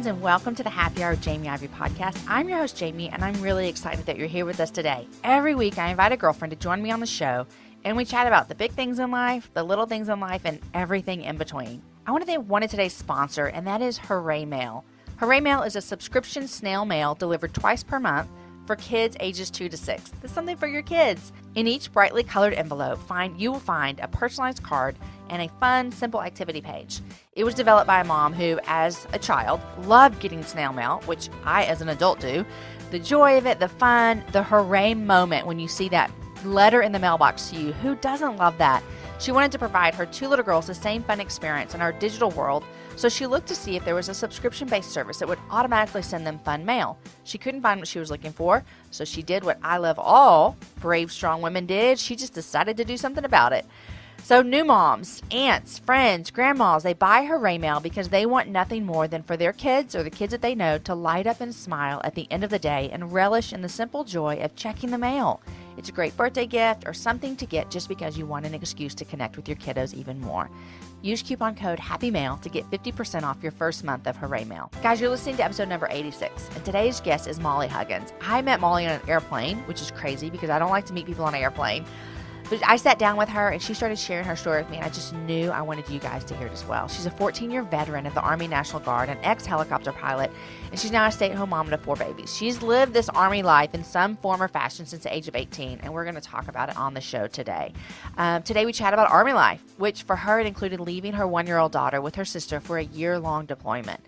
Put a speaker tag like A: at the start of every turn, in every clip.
A: friends, and welcome to the Happy Hour with Jamie Ivey podcast. I'm your host, Jamie, and I'm really excited that you're here with us today. Every week, I invite a girlfriend to join me on the show, and we chat about the big things in life, the little things in life, and everything in between. I want to thank one of today's sponsor, and that is Hooray Mail. Hooray Mail is a subscription snail mail delivered twice per month for kids ages 2 to 6. That's something for your kids. In each brightly colored envelope, you will find a personalized card and a fun, simple activity page. It was developed by a mom who, as a child, loved getting snail mail, which I, as an adult, do. The joy of it, the fun, the hooray moment when you see that letter in the mailbox to you. Who doesn't love that? She wanted to provide her two little girls the same fun experience in our digital world, so she looked to see if there was a subscription-based service that would automatically send them fun mail. She couldn't find what she was looking for, so she did what I love all brave, strong women did. She just decided to do something about it. So new moms, aunts, friends, grandmas, they buy Hooray Mail because they want nothing more than for their kids or the kids that they know to light up and smile at the end of the day and relish in the simple joy of checking the mail. It's a great birthday gift or something to get just because you want an excuse to connect with your kiddos even more. Use coupon code HAPPYMAIL to get 50% off your first month of Hooray Mail. Guys, you're listening to episode number 86, and today's guest is Molly Huggins. I met Molly on an airplane, which is crazy because I don't like to meet people on an airplane. But I sat down with her, and she started sharing her story with me, and I just knew I wanted you guys to hear it as well. She's a 14-year veteran of the Army National Guard, an ex-helicopter pilot, and she's now a stay-at-home mom to 4 babies. She's lived this Army life in some form or fashion since the age of 18, and we're going to talk about it on the show today. Today we chat about Army life, which for her it included leaving her 1-year-old daughter with her sister for a year-long deployment.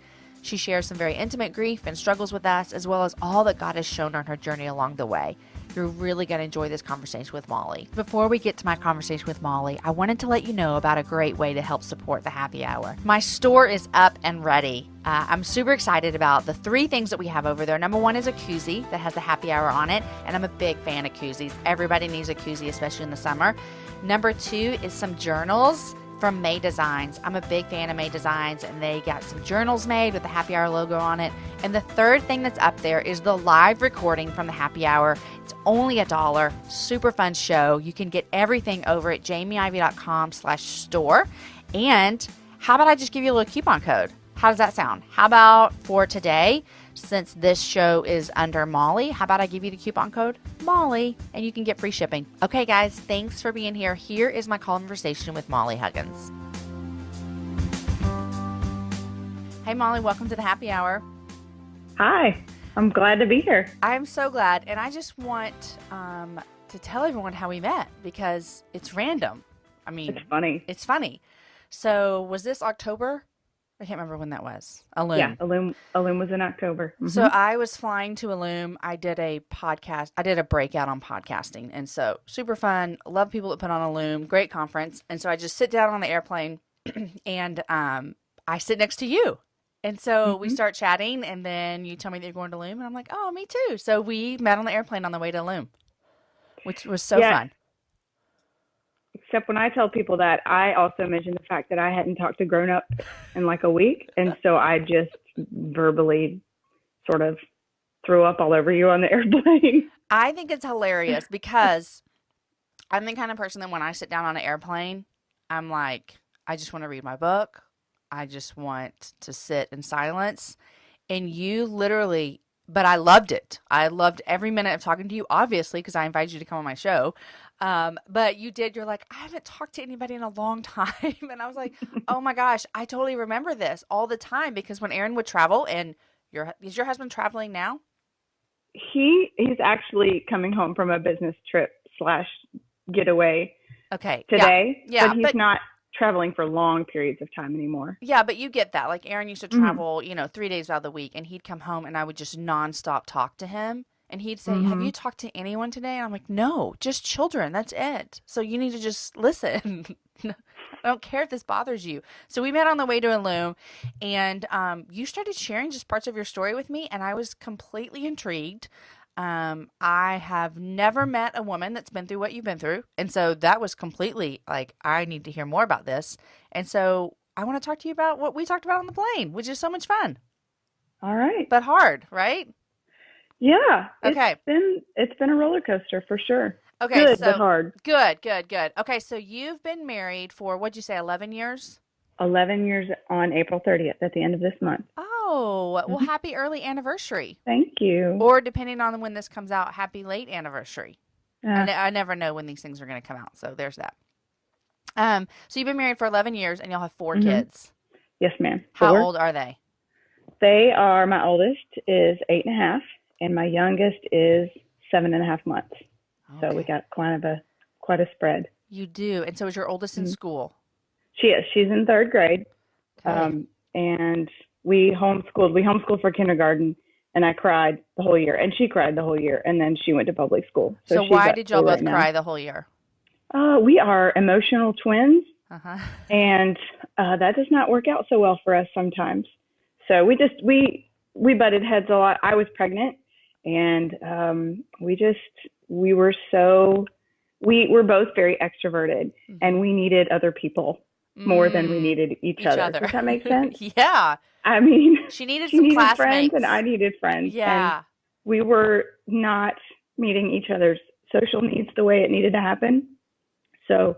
A: She shares some very intimate grief and struggles with us, as well as all that God has shown her on her journey along the way. You're really going to enjoy this conversation with Molly. Before we get to my conversation with Molly, I wanted to let you know about a great way to help support the Happy Hour. My store is up and ready. I'm super excited about the 3 things that we have over there. Number 1 is a koozie that has the Happy Hour on it, and I'm a big fan of koozies. Everybody needs a koozie, especially in the summer. Number 2 is some journals from May Designs. I'm a big fan of May Designs, and they got some journals made with the Happy Hour logo on it. And the 3rd thing that's up there is the live recording from the Happy Hour. It's only $1. Super fun show. You can get everything over at jamieivey.com/store. And how about I just give you a little coupon code? How does that sound? How about for today, since this show is under Molly, how about I give you the coupon code Molly and you can get free shipping. Okay, guys, thanks for being here. Here is my conversation with Molly Huggins. Hey, Molly, welcome to the Happy Hour.
B: Hi, I'm glad to be here.
A: I'm so glad. And I just want to tell everyone how we met because it's random. I mean,
B: it's funny.
A: It's funny. So was this October? I can't remember when that was. Illume.
B: Yeah, Illume was in October. Mm-hmm.
A: So I was flying to Illume. I did a podcast. I did a breakout on podcasting. And so super fun. Love people that put on Illume. Great conference. And so I just sit down on the airplane and I sit next to you. And so we start chatting, and then you tell me that you're going to Illume, and I'm like, oh, me too. So we met on the airplane on the way to Illume, which was so fun.
B: Except when I tell people that, I also mention the fact that I hadn't talked to Grown Up in like a week, and so I just verbally sort of threw up all over you on the airplane.
A: I think it's hilarious because I'm the kind of person that when I sit down on an airplane, I'm like, I just want to read my book. I just want to sit in silence. And you literally, but I loved it. I loved every minute of talking to you, obviously, because I invited you to come on my show. But you're like, I haven't talked to anybody in a long time. And I was like, oh my gosh, I totally remember this all the time because when Aaron would travel, and is your husband traveling now?
B: He's actually coming home from a business trip / getaway today.
A: Yeah,
B: but he's not traveling for long periods of time anymore.
A: Yeah, but you get that. Like Aaron used to travel, 3 days out of the week, and he'd come home and I would just nonstop talk to him. And he'd say, have you talked to anyone today? And I'm like, no, just children. That's it. So you need to just listen. I don't care if this bothers you. So we met on the way to Illume, and you started sharing just parts of your story with me, and I was completely intrigued. I have never met a woman that's been through what you've been through. And so that was completely like, I need to hear more about this. And so I want to talk to you about what we talked about on the plane, which is so much fun.
B: All right.
A: But hard, right?
B: Yeah.
A: Okay.
B: It's been a roller coaster for sure.
A: Okay.
B: Good, but hard.
A: Good. Okay. So you've been married for, what'd you say, 11 years?
B: 11 years on April 30th at the end of this month.
A: Oh, Oh, well, happy early anniversary.
B: Thank you.
A: Or depending on when this comes out, happy late anniversary.
B: Uh,
A: I never know when these things are going to come out. So there's that. So you've been married for 11 years and you'll have 4 kids.
B: Yes, ma'am.
A: How
B: 4.
A: old are they?
B: They are, my oldest is 8.5, and my youngest is 7.5 months.
A: Okay.
B: So we got quite a spread.
A: You do. And so is your oldest in school?
B: She is. She's in 3rd grade.
A: Okay.
B: And we homeschooled. We homeschooled for kindergarten, and I cried the whole year, and she cried the whole year, and then she went to public school.
A: So
B: she's
A: why
B: at
A: did y'all
B: school
A: both
B: right
A: cry
B: now.
A: the whole year?
B: We are emotional twins,
A: Uh-huh.
B: and that does not work out so well for us sometimes. So we butted heads a lot. I was pregnant, and we were both very extroverted, and we needed other people more than we needed each other. Does that make sense?
A: Yeah.
B: I mean,
A: She needed
B: she
A: some
B: needed
A: classmates.
B: friends, and I needed friends.
A: Yeah.
B: And we were not meeting each other's social needs the way it needed to happen. So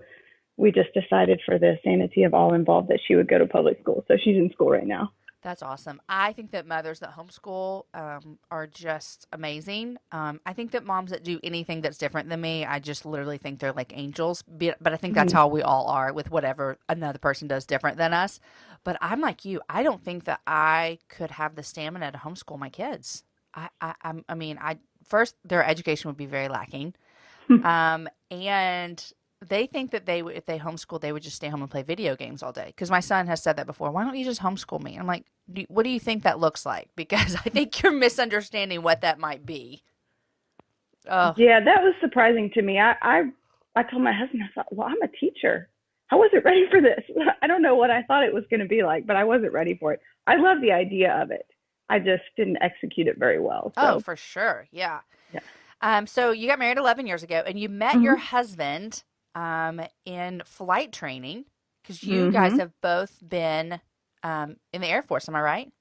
B: we just decided, for the sanity of all involved, that she would go to public school. So she's in school right now.
A: That's awesome. I think that mothers that homeschool are just amazing. I think that moms that do anything that's different than me, I just literally think they're like angels. But I think that's how we all are with whatever another person does different than us. But I'm like you. I don't think that I could have the stamina to homeschool my kids. I mean, first their education would be very lacking, and they think that if they homeschool, they would just stay home and play video games all day. Because my son has said that before. Why don't you just homeschool me? I'm like, what do you think that looks like? Because I think you're misunderstanding what that might be. Oh.
B: Yeah, that was surprising to me. I told my husband, I thought, well, I'm a teacher. I wasn't ready for this. I don't know what I thought it was going to be like, but I wasn't ready for it. I love the idea of it. I just didn't execute it very well. So.
A: Oh, for sure. Yeah. So you got married 11 years ago, and you met your husband in flight training, because you guys have both been in the Air Force. Am I right?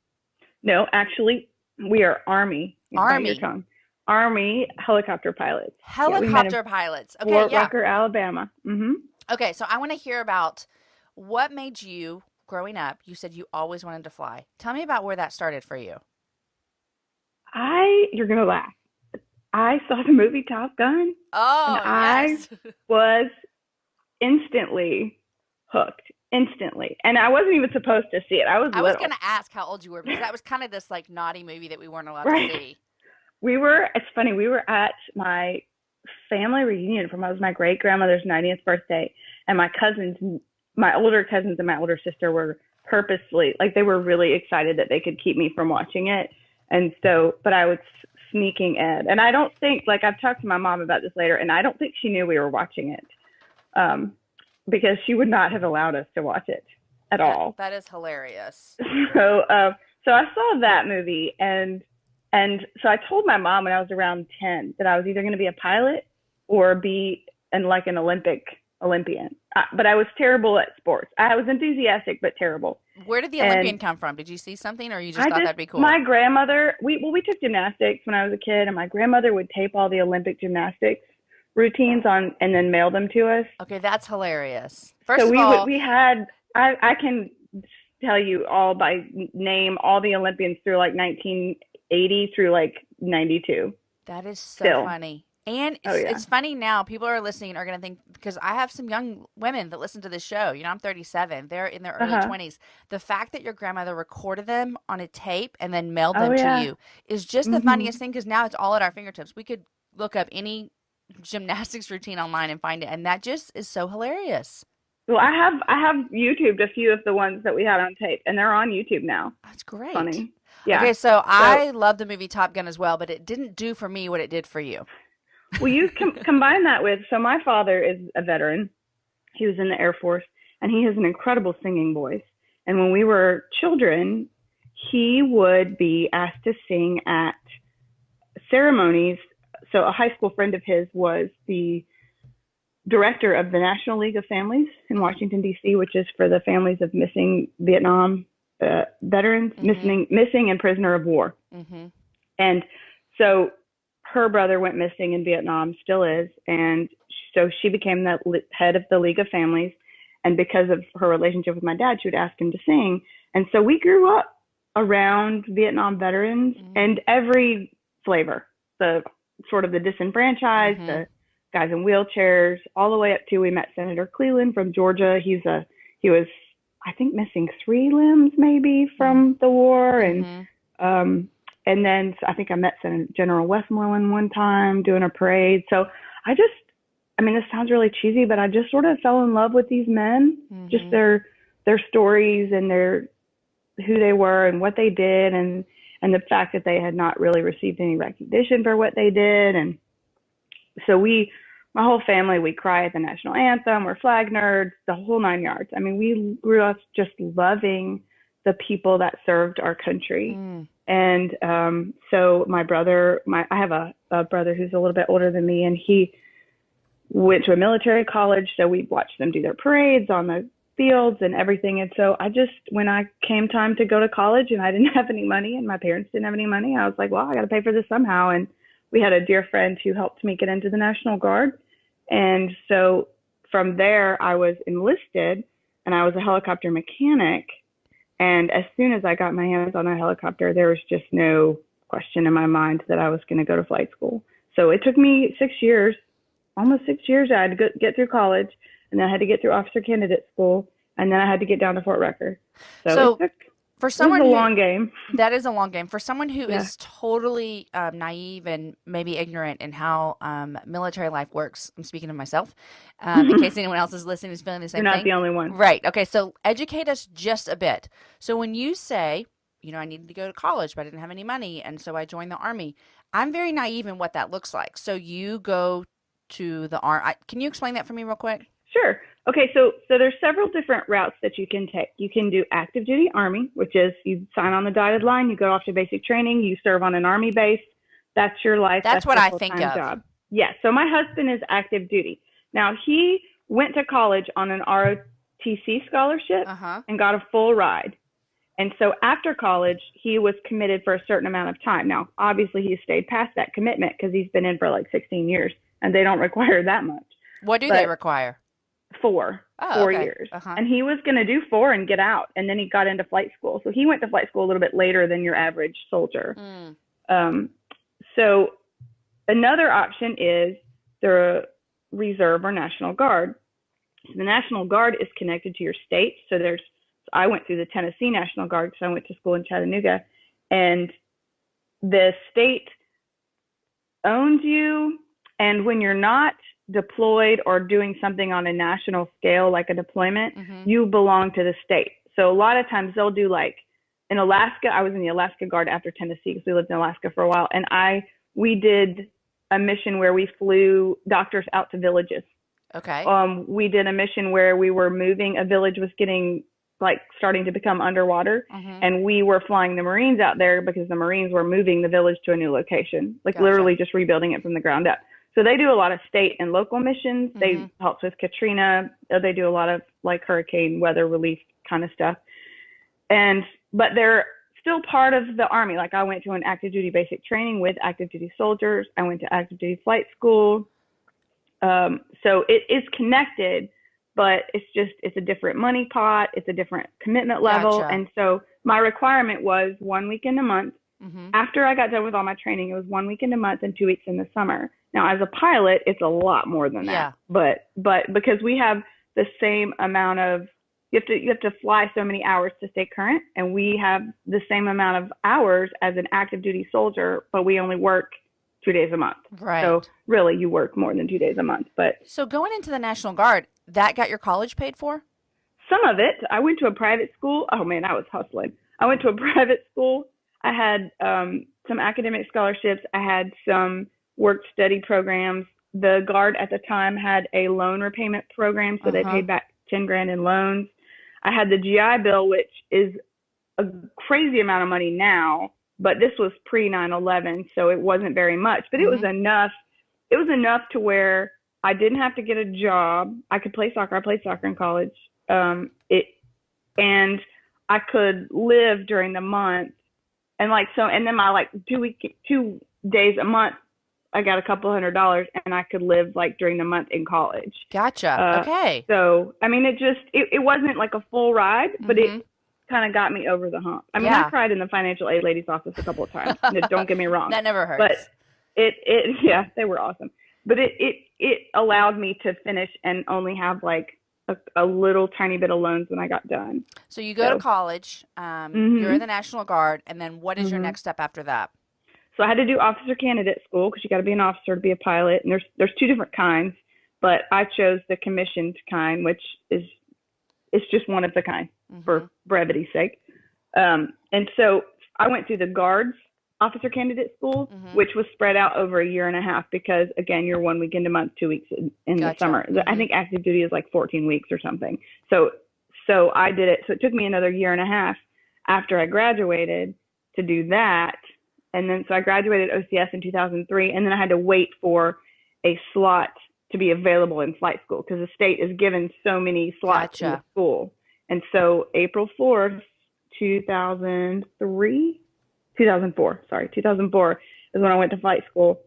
B: No, actually, we are Army. Army helicopter pilots.
A: Helicopter pilots. Okay,
B: Fort Rucker, Alabama.
A: Okay, so I want to hear about what made you, growing up, you said you always wanted to fly. Tell me about where that started for you.
B: You're going to laugh. I saw the movie Top Gun.
A: Oh,
B: and
A: yes.
B: I was instantly hooked. Instantly. And I wasn't even supposed to see it. I was
A: going to ask how old you were, because that was kind of this like naughty movie that we weren't allowed to see.
B: It's funny, we were at my family reunion from my great grandmother's 90th birthday, and my older cousins and my older sister were purposely, like, they were really excited that they could keep me from watching it. And so, but I was sneaking in. And I don't think, like, I've talked to my mom about this later, and I don't think she knew we were watching it, because she would not have allowed us to watch it at all.
A: That is hilarious.
B: So I saw that movie, and so I told my mom when I was around 10 that I was either going to be a pilot or be an Olympian. But I was terrible at sports. I was enthusiastic, but terrible.
A: Where did the Olympian come from? Did you see something, or you just thought that'd be cool?
B: My grandmother, we took gymnastics when I was a kid, and my grandmother would tape all the Olympic gymnastics routines on and then mail them to us.
A: Okay, that's hilarious.
B: I can tell you all by name all the Olympians through like 1980 through like 92.
A: That is so funny. And it's funny now. People are listening are going to think, because I have some young women that listen to this show. You know, I'm 37. They're in their early 20s. The fact that your grandmother recorded them on a tape and then mailed them to you is just the funniest thing, because now it's all at our fingertips. We could look up any gymnastics routine online and find it, and that just is so hilarious.
B: Well, I have YouTubed a few of the ones that we had on tape, and they're on YouTube now.
A: That's great.
B: Funny. Yeah.
A: Okay, so I love the movie Top Gun as well, but it didn't do for me what it did for you.
B: Well, you combine that with, so my father is a veteran. He was in the Air Force, and he has an incredible singing voice. And when we were children, he would be asked to sing at ceremonies. So a high school friend of his was the director of the National League of Families in Washington, D.C., which is for the families of missing Vietnam veterans, missing and prisoner of war. And so her brother went missing in Vietnam, still is. And so she became the head of the League of Families. And because of her relationship with my dad, she would ask him to sing. And so we grew up around Vietnam veterans and every flavor, the sort of the disenfranchised, the guys in wheelchairs, all the way up to we met Senator Cleland from Georgia. He was, I think, missing 3 limbs maybe from the war. And then I think I met Senator General Westmoreland one time doing a parade. So I mean, this sounds really cheesy, but I just sort of fell in love with these men, just their stories and who they were and what they did, and the fact that they had not really received any recognition for what they did. And so my whole family, we cry at the national anthem, we're flag nerds, the whole 9 yards. I mean, we grew up just loving the people that served our country. And so my brother, I have a brother who's a little bit older than me, and he went to a military college. So we watched them do their parades on the fields and everything. And so when I came time to go to college and I didn't have any money and my parents didn't have any money, I was like, well, I got to pay for this somehow. And we had a dear friend who helped me get into the National Guard. And so from there, I was enlisted and I was a helicopter mechanic. And as soon as I got my hands on a helicopter, there was just no question in my mind that I was going to go to flight school. So it took me 6 years, almost 6 years. I had to get through college, and then I had to get through officer candidate school, and then I had to get down to Fort Rucker. So
A: for someone
B: it was a long game.
A: That is a long game. For someone who is totally naive and maybe ignorant in how military life works, I'm speaking of myself, in case anyone else is listening is feeling the same thing.
B: You're not the only one.
A: Right. Okay, so educate us just a bit. So when you say, I needed to go to college, but I didn't have any money, and so I joined the Army, I'm very naive in what that looks like. So you go to the Army. Can you explain that for me real quick?
B: Sure. Okay, so there's several different routes that you can take. You can do active duty Army, which is you sign on the dotted line, you go off to basic training, you serve on an Army base. That's your life.
A: That's what I think of.
B: Job. Yeah, so my husband is active duty. Now, he went to college on an ROTC scholarship and got a full ride. And so after college, he was committed for a certain amount of time. Now, obviously, he stayed past that commitment because he's been in for like 16 years, and they don't require that much.
A: What do they require?
B: 4 years. And he was going to do 4 and get out. And then he got into flight school. So he went to flight school a little bit later than your average soldier. So another option is the Reserve or National Guard. So the National Guard is connected to your state. So I went through the Tennessee National Guard because I went to school in Chattanooga. And the state owns you. And when you're not deployed or doing something on a national scale, like a deployment, you belong to the state. So a lot of times they'll do like in Alaska, I was in the Alaska Guard after Tennessee because we lived in Alaska for a while. And we did a mission where we flew doctors out to villages.
A: Okay.
B: We did a mission where we were moving, a village was getting starting to become underwater. And we were flying the Marines out there because the Marines were moving the village to a new location, literally just rebuilding it from the ground up. So they do a lot of state and local missions. They helped with Katrina. They do a lot of like hurricane weather relief kind of stuff. But they're still part of the Army. Like I went to an active duty basic training with active duty soldiers. I went to active duty flight school. So it is connected, but it's a different money pot. It's a different commitment level.
A: Gotcha.
B: And so my requirement was 1 weekend a month. After I got done with all my training, it was 1 weekend a month and 2 weeks in the summer. Now, as a pilot, it's a lot more than that. But because we have the same amount of, you have to fly so many hours to stay current, and we have the same amount of hours as an active duty soldier, but we only work 2 days a month.
A: Right.
B: So really, you work more than 2 days a month.
A: So going into the National Guard, that got your college paid for?
B: Some of it. I went to a private school. Oh man, I was hustling. I went to a private school. I had some academic scholarships. I had some work study programs. The Guard at the time had a loan repayment program, so they paid back 10 grand in loans. I had the GI Bill, which is a crazy amount of money now, but this was pre 9/11, so it wasn't very much, but it was enough. It was enough to where I didn't have to get a job. I could play soccer. I played soccer in college. And I could live during the month. And then my 2 days a month, I got a couple $100 and I could live during the month in college.
A: Gotcha. Okay.
B: So, I mean, it wasn't like a full ride, but kind of got me over the hump. I mean,
A: Yeah.
B: I cried in the financial aid lady's office a couple of times. No, don't get me wrong.
A: That never hurts.
B: But yeah, they were awesome. But it allowed me to finish and only have like a little tiny bit of loans when I got done.
A: So you go to college, you're in the National Guard, and then what is your next step after that?
B: So I had to do officer candidate school because you got to be an officer to be a pilot, and there's two different kinds, but I chose the commissioned kind, which is it's just one of the kind for brevity's sake. And so I went through the Guards officer candidate school, which was spread out over a year and a half because, again, you're 1 weekend a month, 2 weeks in the summer. I think active duty is like 14 weeks or something. So I did it. So it took me another year and a half after I graduated to do that. And then so I graduated OCS in 2003, and then I had to wait for a slot to be available in flight school because the state is given so many slots in the school. And so April 4th, 2004 is when I went to flight school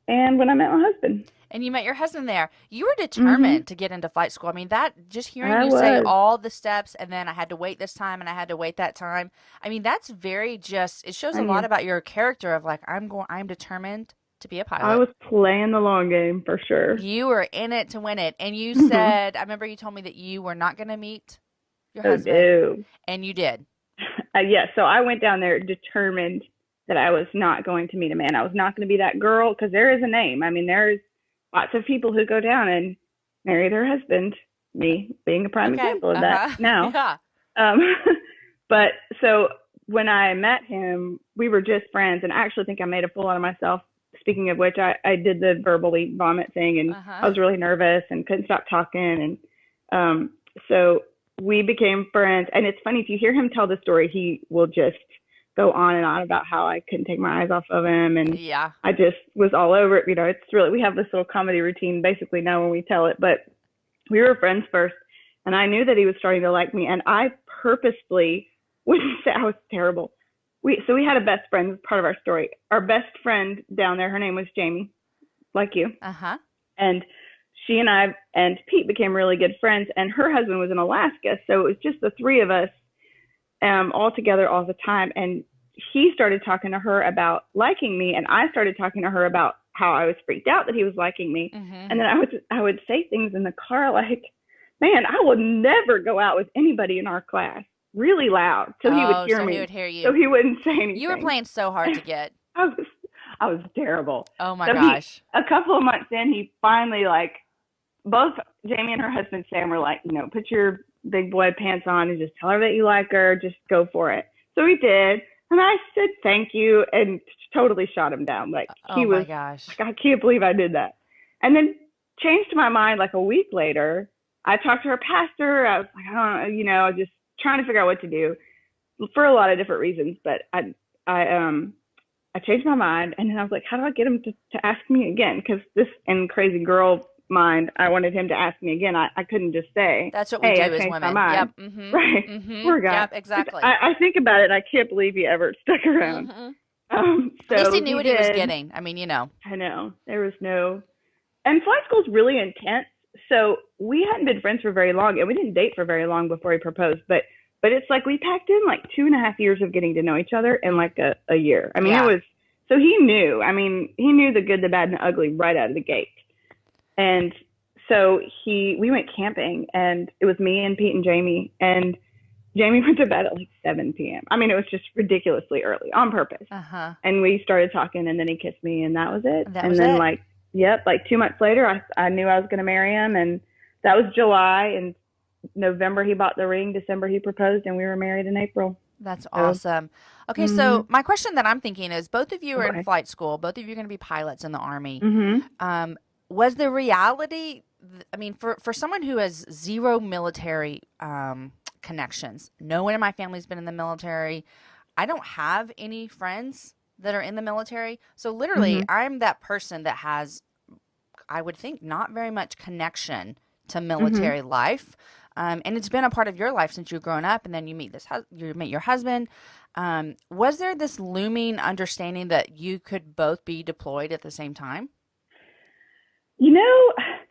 B: and when I met my husband.
A: And you met your husband there. You were determined to get into flight school. I mean, that just hearing you say all the steps and then I had to wait this time and I had to wait that time. I mean, that's very it shows a lot about your character of like, I'm determined to be a pilot.
B: I was playing the long game for sure.
A: You were in it to win it. And you said, I remember you told me that you were not going to meet your husband.
B: No.
A: And you did.
B: Yes. So I went down there determined that I was not going to meet a man. I was not going to be that girl because there is a name. I mean, there's lots of people who go down and marry their husband, me being a prime example of that now.
A: Yeah.
B: But so when I met him, we were just friends. And I actually think I made a fool out of myself. Speaking of which, I did the verbally vomit thing and I was really nervous and couldn't stop talking. And so we became friends. And it's funny, if you hear him tell the story, he will just go on and on about how I couldn't take my eyes off of him. And I just was all over it. You know, it's really, we have this little comedy routine basically now when we tell it, but we were friends first. And I knew that he was starting to like me. And I purposely wouldn't say I was terrible. So we had a best friend, this is part of our story. Our best friend down there, her name was Jamie, like you. And she and I and Pete became really good friends. And her husband was in Alaska. So it was just the three of us all together all the time. And he started talking to her about liking me. And I started talking to her about how I was freaked out that he was liking me. And then I would say things in the car like, man, I will never go out with anybody in our class. Really loud, so he would hear me.
A: He would hear you.
B: So he wouldn't say anything.
A: You were playing so hard to get.
B: I was terrible.
A: Oh my gosh.
B: A couple of months in, he finally both Jamie and her husband Sam were like, put your big boy pants on and just tell her that you like her. Just go for it. So he did, and I said thank you and totally shot him down. Like he was. Oh my gosh. Like, I can't believe I did that. And then changed my mind like a week later. I talked to her pastor. I was like, I don't know, just trying to figure out what to do for a lot of different reasons, but I changed my mind, and then I was like, how do I get him to ask me again? Because this in crazy girl mind, I wanted him to ask me again. I couldn't just say,
A: that's what we do as women. Yep.
B: Right. Poor guy.
A: Yep, exactly.
B: I think about it. I can't believe he ever stuck around.
A: So at least he knew what he was getting. I mean, I know
B: there was and flight school is really intense. So we hadn't been friends for very long, and we didn't date for very long before he proposed. But it's like we packed in like 2.5 years of getting to know each other in like a year. I mean, it was, so he knew. I mean, he knew the good, the bad, and the ugly right out of the gate. And so we went camping, and it was me and Pete and Jamie. And Jamie went to bed at like 7 p.m. I mean, it was just ridiculously early on purpose. And we started talking, and then he kissed me, and that was it. Like 2 months later, I knew I was going to marry him, and that was July. And November, he bought the ring. December, he proposed, and we were married in April.
A: That's awesome. Okay, so my question that I'm thinking is, both of you are in flight school. Both of you are going to be pilots in the Army. Was the reality, I mean, for someone who has zero military connections, no one in my family's been in the military. I don't have any friends that are in the military. So literally, I'm that person that has, I would think, not very much connection to military life. And it's been a part of your life since you've grown up, and then you meet your husband. Was there this looming understanding that you could both be deployed at the same time?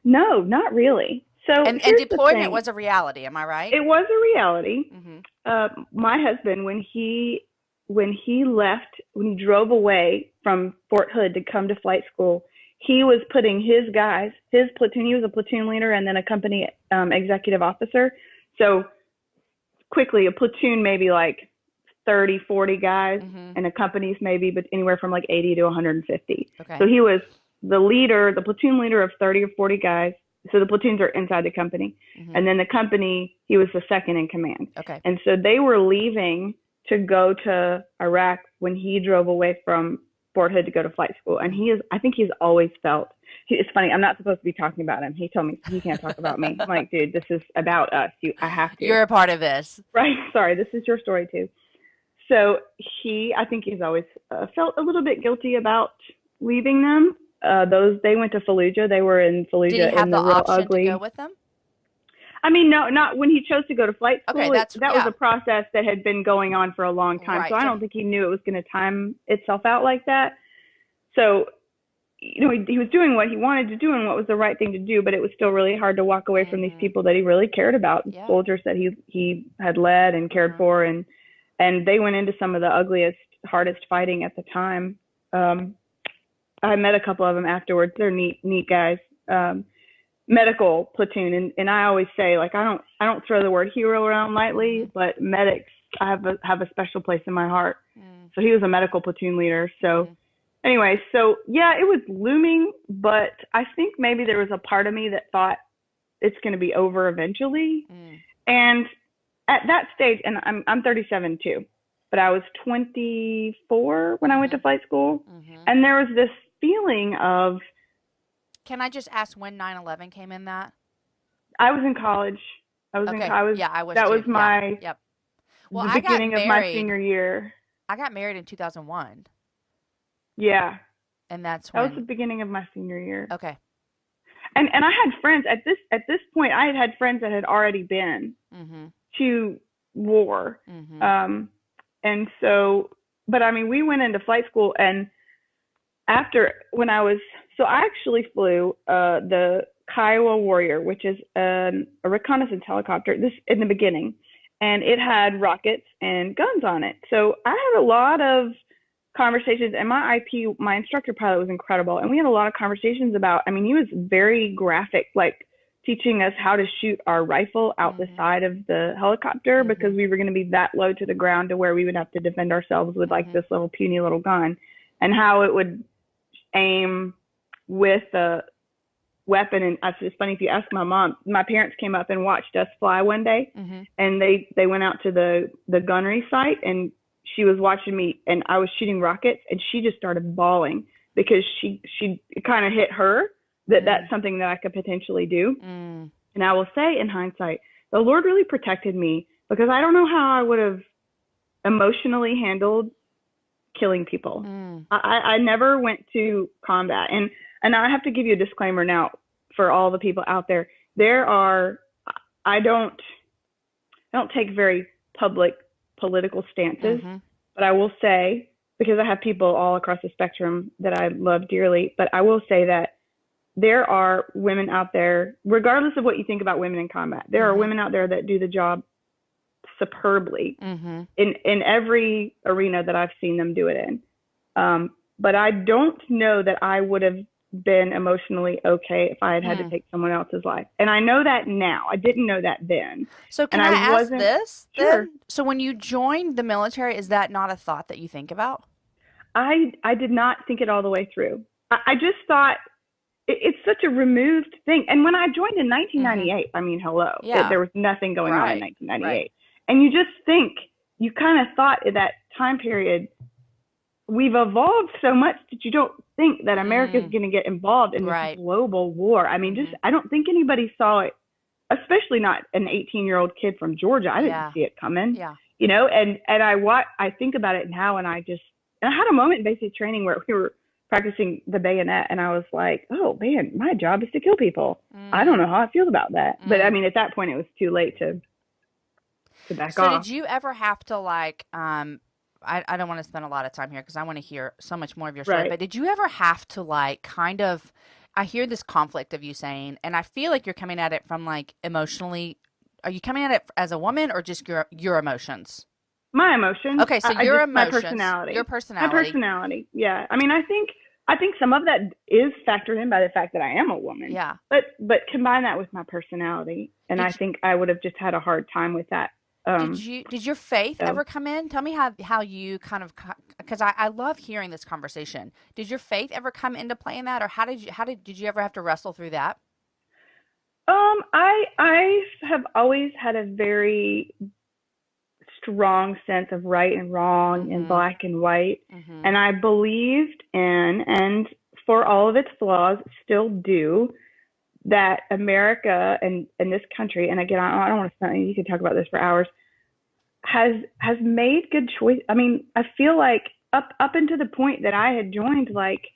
B: No, not really. So
A: And
B: here's the
A: deployment
B: thing.
A: was a reality. Am I right?
B: It was a reality.
A: Mm-hmm.
B: My husband, when he left, when he drove away from Fort Hood to come to flight school, he was putting his guys, his platoon. He was a platoon leader and then a company executive officer. So quickly, a platoon maybe like 30, 40 guys,
A: Mm-hmm.
B: and a company's maybe but anywhere from like 80 to 150.
A: Okay.
B: So he was the leader, the platoon leader of 30 or 40 guys. So the platoons are inside the company.
A: Mm-hmm.
B: And then the company, he was the second in command.
A: Okay.
B: And so they were leaving to go to Iraq when he drove away from Fort Hood to go to flight school. And I think he's always felt, it's funny, I'm not supposed to be talking about him. He told me he can't talk about me. I'm like, dude, this is about us. I have to.
A: You're a part of this.
B: Right. Sorry, this is your story too. So I think he's always felt a little bit guilty about leaving them. They went to Fallujah. They were in Fallujah.
A: Did he have
B: in
A: the
B: real
A: option
B: ugly.
A: to go with them?
B: I mean, no, not when he chose to go to flight school.
A: Okay,
B: that was a process that had been going on for a long time.
A: Right.
B: So I don't think he knew it was going to time itself out like that. So, he was doing what he wanted to do and what was the right thing to do, but it was still really hard to walk away from these people that he really cared about, soldiers that he had led and cared for, and they went into some of the ugliest, hardest fighting at the time. I met a couple of them afterwards. They're neat guys. Medical platoon, and I always say, like, I don't throw the word hero around lightly, but medics have a special place in my heart. So he was a medical platoon leader. So anyway, so yeah, it was looming, but I think maybe there was a part of me that thought it's going to be over eventually. And at that stage, and I'm 37 too, but I was 24 when I went to flight school, and there was this feeling of.
A: Can I just ask when 9/11 came in that?
B: I was in college. I was.
A: Yeah, I was.
B: That
A: too.
B: was my.
A: Yep. Well,
B: the beginning of my senior year.
A: I got married in 2001.
B: Yeah.
A: And that's when.
B: That was the beginning of my senior year.
A: Okay.
B: And I had friends at this point. I had friends that had already been to war. And so, but I mean, we went into flight school, and I actually flew the Kiowa Warrior, which is a reconnaissance helicopter. This in the beginning, and it had rockets and guns on it. So I had a lot of conversations, and my instructor pilot was incredible, and we had a lot of conversations about. I mean, he was very graphic, like teaching us how to shoot our rifle out the side of the helicopter because we were going to be that low to the ground to where we would have to defend ourselves with like this little puny little gun, and how it would aim with a weapon. And it's funny, if you ask my mom, my parents came up and watched us fly one day, and they went out to the gunnery site, and she was watching me, and I was shooting rockets, and she just started bawling because she kind of hit her that's something that I could potentially do. And I will say, in hindsight, the Lord really protected me, because I don't know how I would have emotionally handled killing people. I never went to combat, and I have to give you a disclaimer now for all the people out there. I don't take very public political stances, but I will say, because I have people all across the spectrum that I love dearly, but I will say that there are women out there, regardless of what you think about women in combat, there are women out there that do the job superbly in every arena that I've seen them do it in. But I don't know that I would have been emotionally okay if I had to take someone else's life. And I know that now. I didn't know that then.
A: So can I ask this?
B: Sure.
A: Then? So when you joined the military, is that not a thought that you think about?
B: I did not think it all the way through. I just thought it's such a removed thing. And when I joined in 1998, I mean, hello, there was nothing going on in 1998. Right. And you just think, you kind of thought in that time period, we've evolved so much that you don't think that America is going to get involved in this global war. I mean, I don't think anybody saw it, especially not an 18-year-old kid from Georgia. I didn't see it coming, you know, and I think about it now, and I had a moment in basic training where we were practicing the bayonet, and I was like, oh man, my job is to kill people. I don't know how I feel about that. But I mean, at that point it was too late to back off.
A: So did you ever have to I don't want to spend a lot of time here because I want to hear so much more of your story, but did you ever have to kind of I hear this conflict of you saying, and I feel like you're coming at it from like emotionally. Are you coming at it as a woman or just your emotions?
B: My emotions.
A: Okay, so
B: I
A: your
B: just my
A: emotions,
B: personality.
A: your
B: My
A: personality.
B: personality. Yeah. I mean, I think some of that is factored in by the fact that I am a woman.
A: Yeah.
B: But combine that with my personality, and I
A: Did
B: think I would have just had a hard time with that.
A: did your faith
B: So
A: ever come in? Tell me how you kind of, because I love hearing this conversation. Did your faith ever come into play in that, or did you ever have to wrestle through that?
B: I have always had a very strong sense of right and wrong and
A: Mm-hmm.
B: black and white.
A: Mm-hmm.
B: And I believed in, and for all of its flaws, still do, that America and this country, and again, I don't want to spend, you could talk about this for hours, has made good choice. I mean, I feel like up until the point that I had joined, like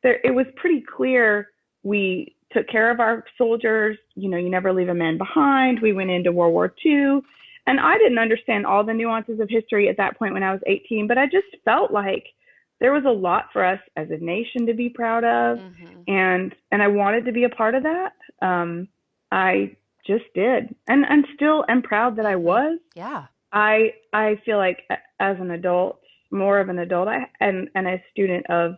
B: it was pretty clear we took care of our soldiers. You know, you never leave a man behind. We went into World War II. And I didn't understand all the nuances of history at that point when I was 18, but I just felt like there was a lot for us as a nation to be proud of,
A: Mm-hmm.
B: and I wanted to be a part of that. I just did, and still am proud that I
A: Mm-hmm.
B: was.
A: Yeah.
B: I feel like as an adult, more of an adult, and a student of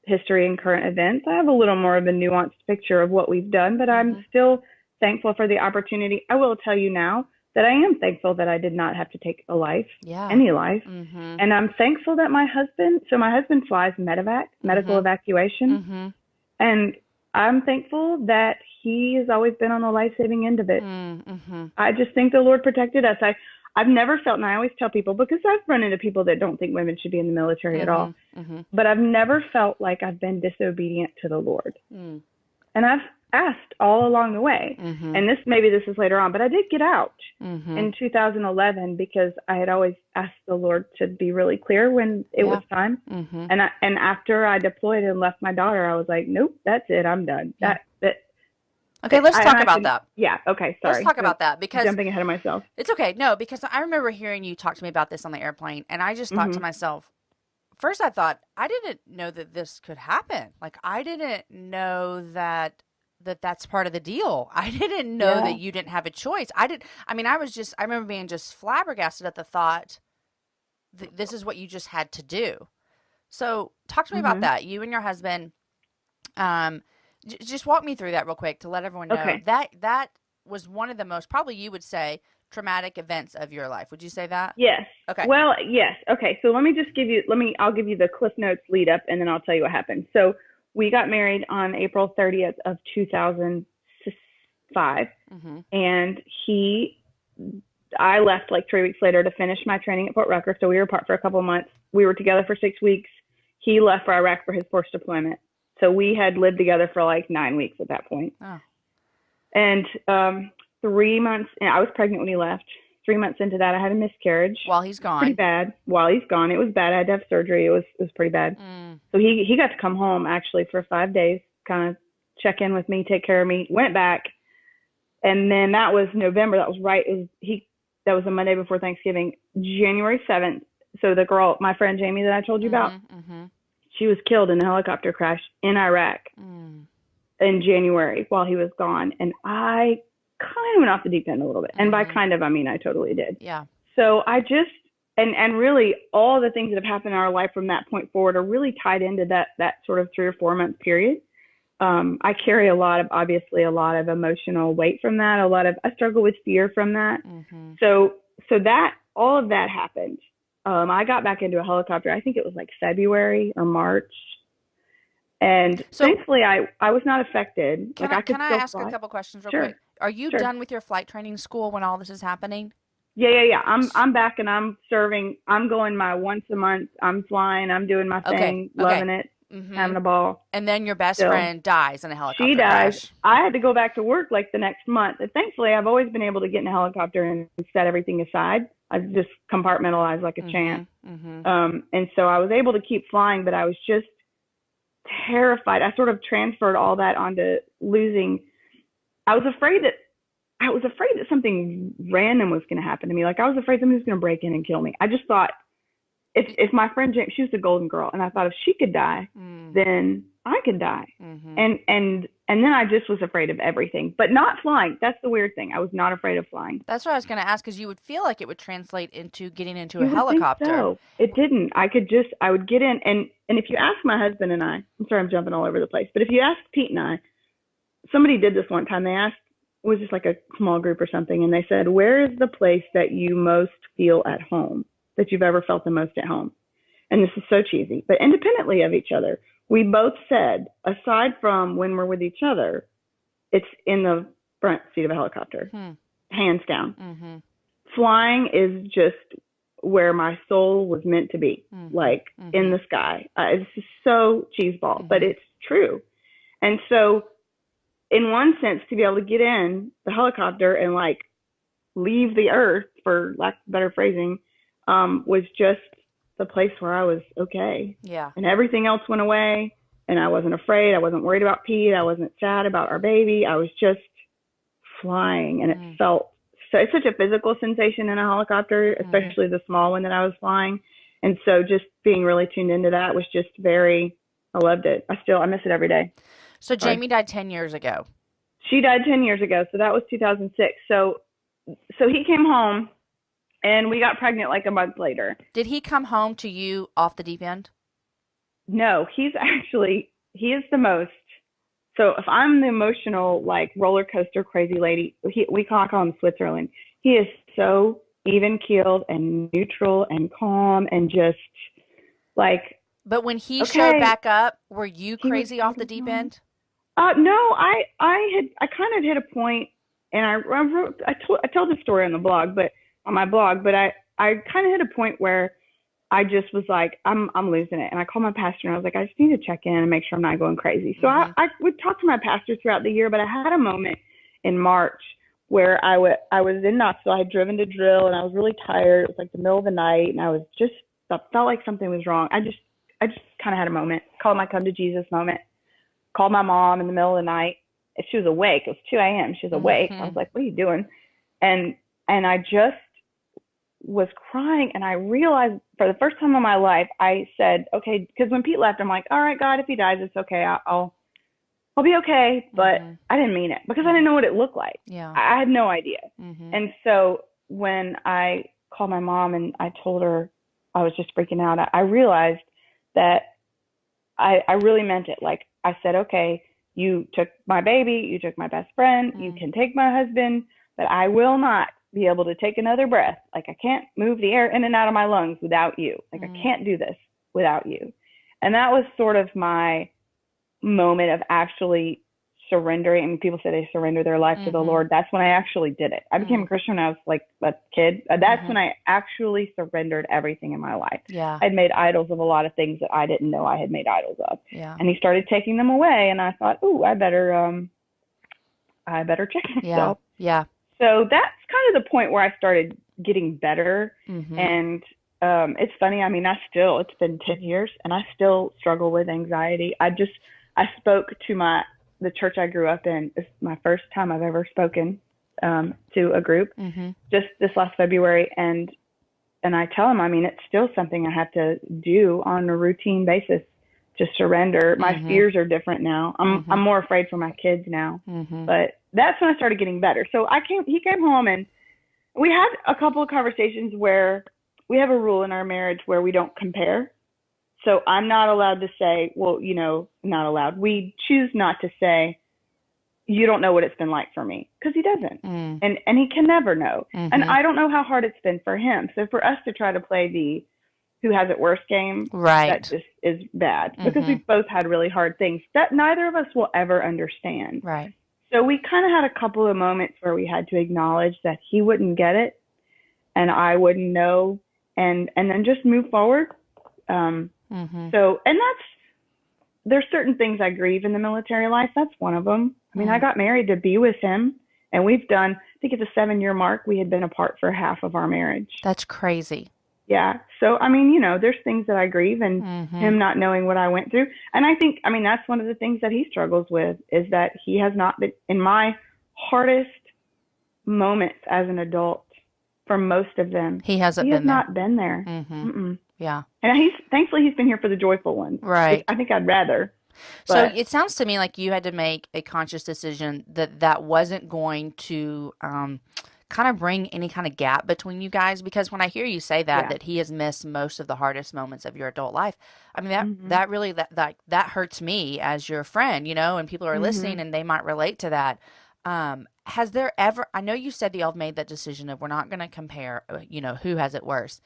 B: history and current events, I have a little more of a nuanced picture of what we've done, but
A: Mm-hmm.
B: I'm still thankful for the opportunity. I will tell you now that I am thankful that I did not have to take a life,
A: Yeah.
B: any life.
A: Mm-hmm.
B: And I'm thankful that my husband flies medevac, medical
A: Mm-hmm.
B: evacuation.
A: Mm-hmm.
B: And I'm thankful that he has always been on the life-saving end of it.
A: Mm-hmm.
B: I just think the Lord protected us. I've never felt, and I always tell people, because I've run into people that don't think women should be in the military at all,
A: Mm-hmm.
B: but I've never felt like I've been disobedient to the Lord.
A: Mm-hmm.
B: And I've asked all along the way.
A: Mm-hmm.
B: And maybe this is later on, but I did get out
A: Mm-hmm.
B: in 2011 because I had always asked the Lord to be really clear when it was time.
A: Mm-hmm.
B: And after I deployed and left my daughter, I was like, nope, that's it. I'm done.
A: Yeah.
B: That
A: Okay, let's talk about that.
B: Yeah. Okay. Sorry.
A: Let's talk about that because
B: jumping ahead of myself.
A: it's okay. No, because I remember hearing you talk to me about this on the airplane, and I just thought to myself, first I thought, I didn't know that this could happen. Like, I didn't know that's part of the deal. I didn't know that you didn't have a choice. I remember being just flabbergasted at the thought that this is what you just had to do. So talk to me about that. You and your husband, just walk me through that real quick to let everyone know that was one of the most, probably you would say, traumatic events of your life. Would you say that?
B: Yes.
A: Okay.
B: Well, yes. Okay. So I'll give you the Cliff Notes lead up, and then I'll tell you what happened. So we got married on April 30th of 2005, and I left like 3 weeks later to finish my training at Fort Rucker. So we were apart for a couple of months. We were together for 6 weeks. He left for Iraq for his first deployment. So we had lived together for like 9 weeks at that point. Oh. And 3 months, and I was pregnant when he left. 3 months into that, I had a miscarriage.
A: While he's gone.
B: Pretty bad. While he's gone. It was bad. I had to have surgery. It was pretty bad. So he got to come home actually for 5 days, kind of check in with me, take care of me, went back. And then that was November. That was right. That was the Monday before Thanksgiving, January 7th. So the girl, my friend Jamie that I told you about, she was killed in a helicopter crash in Iraq in January while he was gone. And I kind of went off the deep end a little bit. And by kind of, I mean, I totally did.
A: Yeah.
B: So I just, and really all the things that have happened in our life from that point forward are really tied into that sort of 3 or 4 month period. I carry a lot of emotional weight from that. I struggle with fear from that. So that, all of that happened. I got back into a helicopter. I think it was like February or March. And thankfully I was not affected.
A: Can I ask a couple questions real quick? Are you done with your flight training school when all this is happening?
B: Yeah. I'm back and I'm serving. I'm going my once a month. I'm flying. I'm doing my thing, loving it, having a ball.
A: And then your best friend dies in a helicopter
B: She dies.
A: crash. I
B: had to go back to work like the next month. And thankfully, I've always been able to get in a helicopter and set everything aside. I just compartmentalized like a champ. And so I was able to keep flying, but I was just terrified. I sort of transferred all that onto losing. I was afraid that something random was going to happen to me. Like I was afraid somebody was going to break in and kill me. I just thought if my friend James, she was the golden girl, and I thought if she could die, then I could die.
A: Mm-hmm.
B: And then I just was afraid of everything, but not flying. That's the weird thing. I was not afraid of flying.
A: That's what I was going to ask, because you would feel like it would translate into getting into a
B: You would think
A: helicopter.
B: so. It didn't. I would get in, and if you ask my husband and I'm sorry, I'm jumping all over the place, but if you ask Pete and I, somebody did this one time. They asked, it was just like a small group or something, and they said, where is the place that you most feel at home, that you've ever felt the most at home? And this is so cheesy, but independently of each other, we both said, aside from when we're with each other, it's in the front seat of a helicopter, hands down.
A: Mm-hmm.
B: Flying is just where my soul was meant to be, like in the sky. It's just so cheeseball, but it's true. And so in one sense, to be able to get in the helicopter and like leave the earth, for lack of better phrasing, was just the place where I was okay.
A: Yeah.
B: And everything else went away, and I wasn't afraid. I wasn't worried about Pete. I wasn't sad about our baby. I was just flying, and it felt so. It's such a physical sensation in a helicopter, especially the small one that I was flying. And so just being really tuned into that was just I loved it. I miss it every day.
A: So Jamie died 10 years ago.
B: She died 10 years ago. So that was 2006. So he came home, and we got pregnant like a month later.
A: Did he come home to you off the deep end?
B: No, he is the most. So if I'm the emotional, like roller coaster crazy lady, we call him Switzerland. He is so even keeled and neutral and calm and just like.
A: But when he showed back up, were you crazy off the deep end?
B: No, I kind of hit a point, and I tell this story on the blog, but on my blog, but I kind of hit a point where I just was like, I'm losing it. And I called my pastor, and I was like, I just need to check in and make sure I'm not going crazy. So I would talk to my pastor throughout the year, but I had a moment in March where I was in Knoxville. I had driven to drill, and I was really tired. It was like the middle of the night, and I felt like something was wrong. I just kind of had a moment, called my come to Jesus moment, called my mom in the middle of the night. She was awake. It was 2 a.m. She was awake. I was like, what are you doing? And I just was crying, and I realized for the first time in my life, I said, okay, because when Pete left, I'm like, all right, God, if he dies, it's okay. I'll be okay. But I didn't mean it, because I didn't know what it looked like.
A: Yeah.
B: I had no idea. And so when I called my mom and I told her I was just freaking out, I realized that I really meant it. Like I said, okay, you took my baby, you took my best friend, you can take my husband, but I will not be able to take another breath. Like I can't move the air in and out of my lungs without you. Like I can't do this without you. And that was sort of my moment of actually surrendering. I mean, people say they surrender their life to the Lord. That's when I actually did it. I became a Christian when I was like a kid. That's when I actually surrendered everything in my life.
A: Yeah.
B: I'd made idols of a lot of things that I didn't know I had made idols of.
A: Yeah.
B: And he started taking them away, and I thought, ooh, I better check myself.
A: Yeah.
B: So that's kind of the point where I started getting better. And it's funny. I mean, it's been 10 years, and I still struggle with anxiety. I spoke to the church I grew up in. It's my first time I've ever spoken to a group, just this last February. And I tell them, I mean, it's still something I have to do on a routine basis to surrender. My fears are different now. I'm more afraid for my kids now, but that's when I started getting better. So he came home, and we had a couple of conversations where we have a rule in our marriage where we don't compare. So I'm not allowed to say, well, not allowed. We choose not to say, you don't know what it's been like for me, because he doesn't. And he can never know. And I don't know how hard it's been for him. So for us to try to play the who has it worse game, that just is bad, because we've both had really hard things that neither of us will ever understand.
A: Right.
B: So we kind of had a couple of moments where we had to acknowledge that he wouldn't get it and I wouldn't know, and then just move forward. So, and there's certain things I grieve in the military life. That's one of them. I mean, I got married to be with him, and we've done, I think it's a 7-year mark. We had been apart for half of our marriage.
A: That's crazy.
B: Yeah. So, I mean, there's things that I grieve, and him not knowing what I went through. And I think, I mean, that's one of the things that he struggles with, is that he has not been in my hardest moments as an adult. For most of them,
A: he has
B: not been there.
A: Yeah.
B: And thankfully he's been here for the joyful ones.
A: Right.
B: I think I'd rather.
A: So
B: But
A: it sounds to me like you had to make a conscious decision that that wasn't going to kind of bring any kind of gap between you guys. Because when I hear you say that,
B: yeah.
A: that he has missed most of the hardest moments of your adult life, I mean,
B: Mhm.
A: that really, that hurts me as your friend, and people are listening
B: Mhm.
A: and they might relate to that. Has there ever, I know you said that y'all have made that decision of we're not going to compare, who has it worse.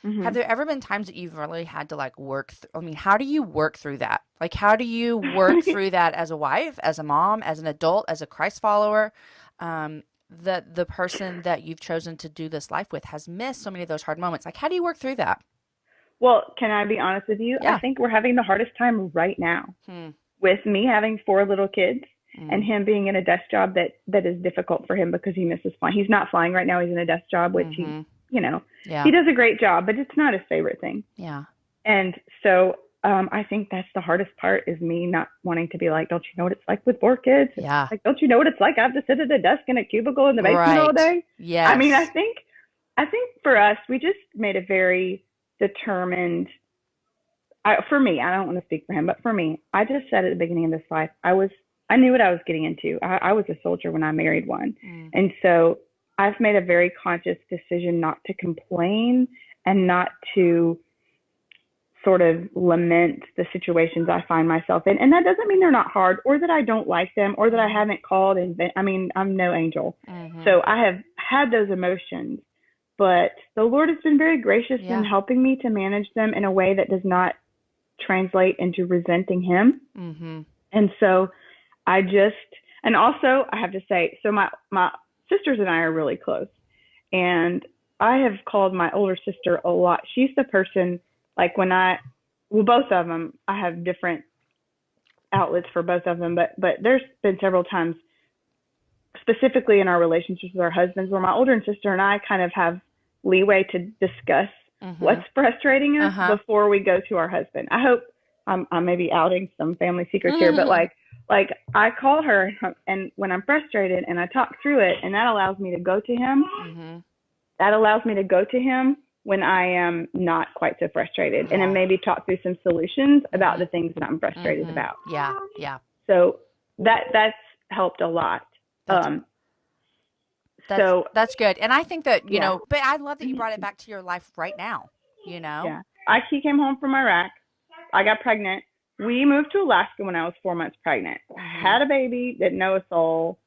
A: Have
B: Mhm.
A: there ever been times that you've really had to like I mean, how do you work through that? Like, how do you work through that as a wife, as a mom, as an adult, as a Christ follower? The person that you've chosen to do this life with has missed so many of those hard moments. Like, how do you work through that?
B: Well, can I be honest with you? I
A: Yeah.
B: think we're having the hardest time right now
A: Hmm.
B: with me having 4 little kids and
A: Mm.
B: him being in a desk job that is difficult for him because he misses flying. He's not flying right now. He's in a desk job, which
A: Mm-hmm.
B: you know, he
A: Yeah.
B: does a great job, but it's not his favorite thing.
A: Yeah.
B: And so I think that's the hardest part is me not wanting to be like, don't you know what it's like with 4 kids?
A: Yeah.
B: Like, don't you know what it's like? I have to sit at a desk in a cubicle in the basement all
A: Right.
B: day. I mean,
A: Yes.
B: I think for us, we just made a very determined. For me, I don't want to speak for him, but for me, I just said at the beginning of this life, I knew what I was getting into. I was a soldier when I married one,
A: Mm.
B: and so I've made a very conscious decision not to complain and not to sort of lament the situations I find myself in. And that doesn't mean they're not hard or that I don't like them or that I
A: Mm-hmm.
B: haven't called and I mean, I'm no angel.
A: Mm-hmm.
B: So I have had those emotions, but the Lord has been very gracious in
A: Yeah.
B: helping me to manage them in a way that does not translate into resenting him.
A: Mm-hmm.
B: And so I just, and also I have to say, so my sisters and I are really close. And I have called my older sister a lot. She's the person, like well, both of them, I have different outlets for both of them, but there's been several times, specifically in our relationships with our husbands, where my older sister and I kind of have leeway to discuss
A: Mm-hmm.
B: what's frustrating us
A: Uh-huh.
B: before we go to our husband. I hope I'm maybe outing some family secrets here, but like I call her and when I'm frustrated and I talk through it, and that allows me to go to him.
A: Mm-hmm.
B: That allows me to go to him when I am not quite so frustrated, and then
A: Yeah.
B: maybe talk through some solutions about
A: Mm-hmm.
B: the things that I'm frustrated
A: Mm-hmm.
B: about.
A: Yeah. Yeah.
B: So that's helped a lot.
A: That's
B: Um,
A: That's
B: so
A: that's good. And I think that,
B: yeah,
A: but I love that you brought it back to your life right now, you know?
B: yeah. He came home from Iraq. I got pregnant. We moved to Alaska when I was 4 months pregnant.
A: Hmm.
B: Had a baby, didn't know a soul.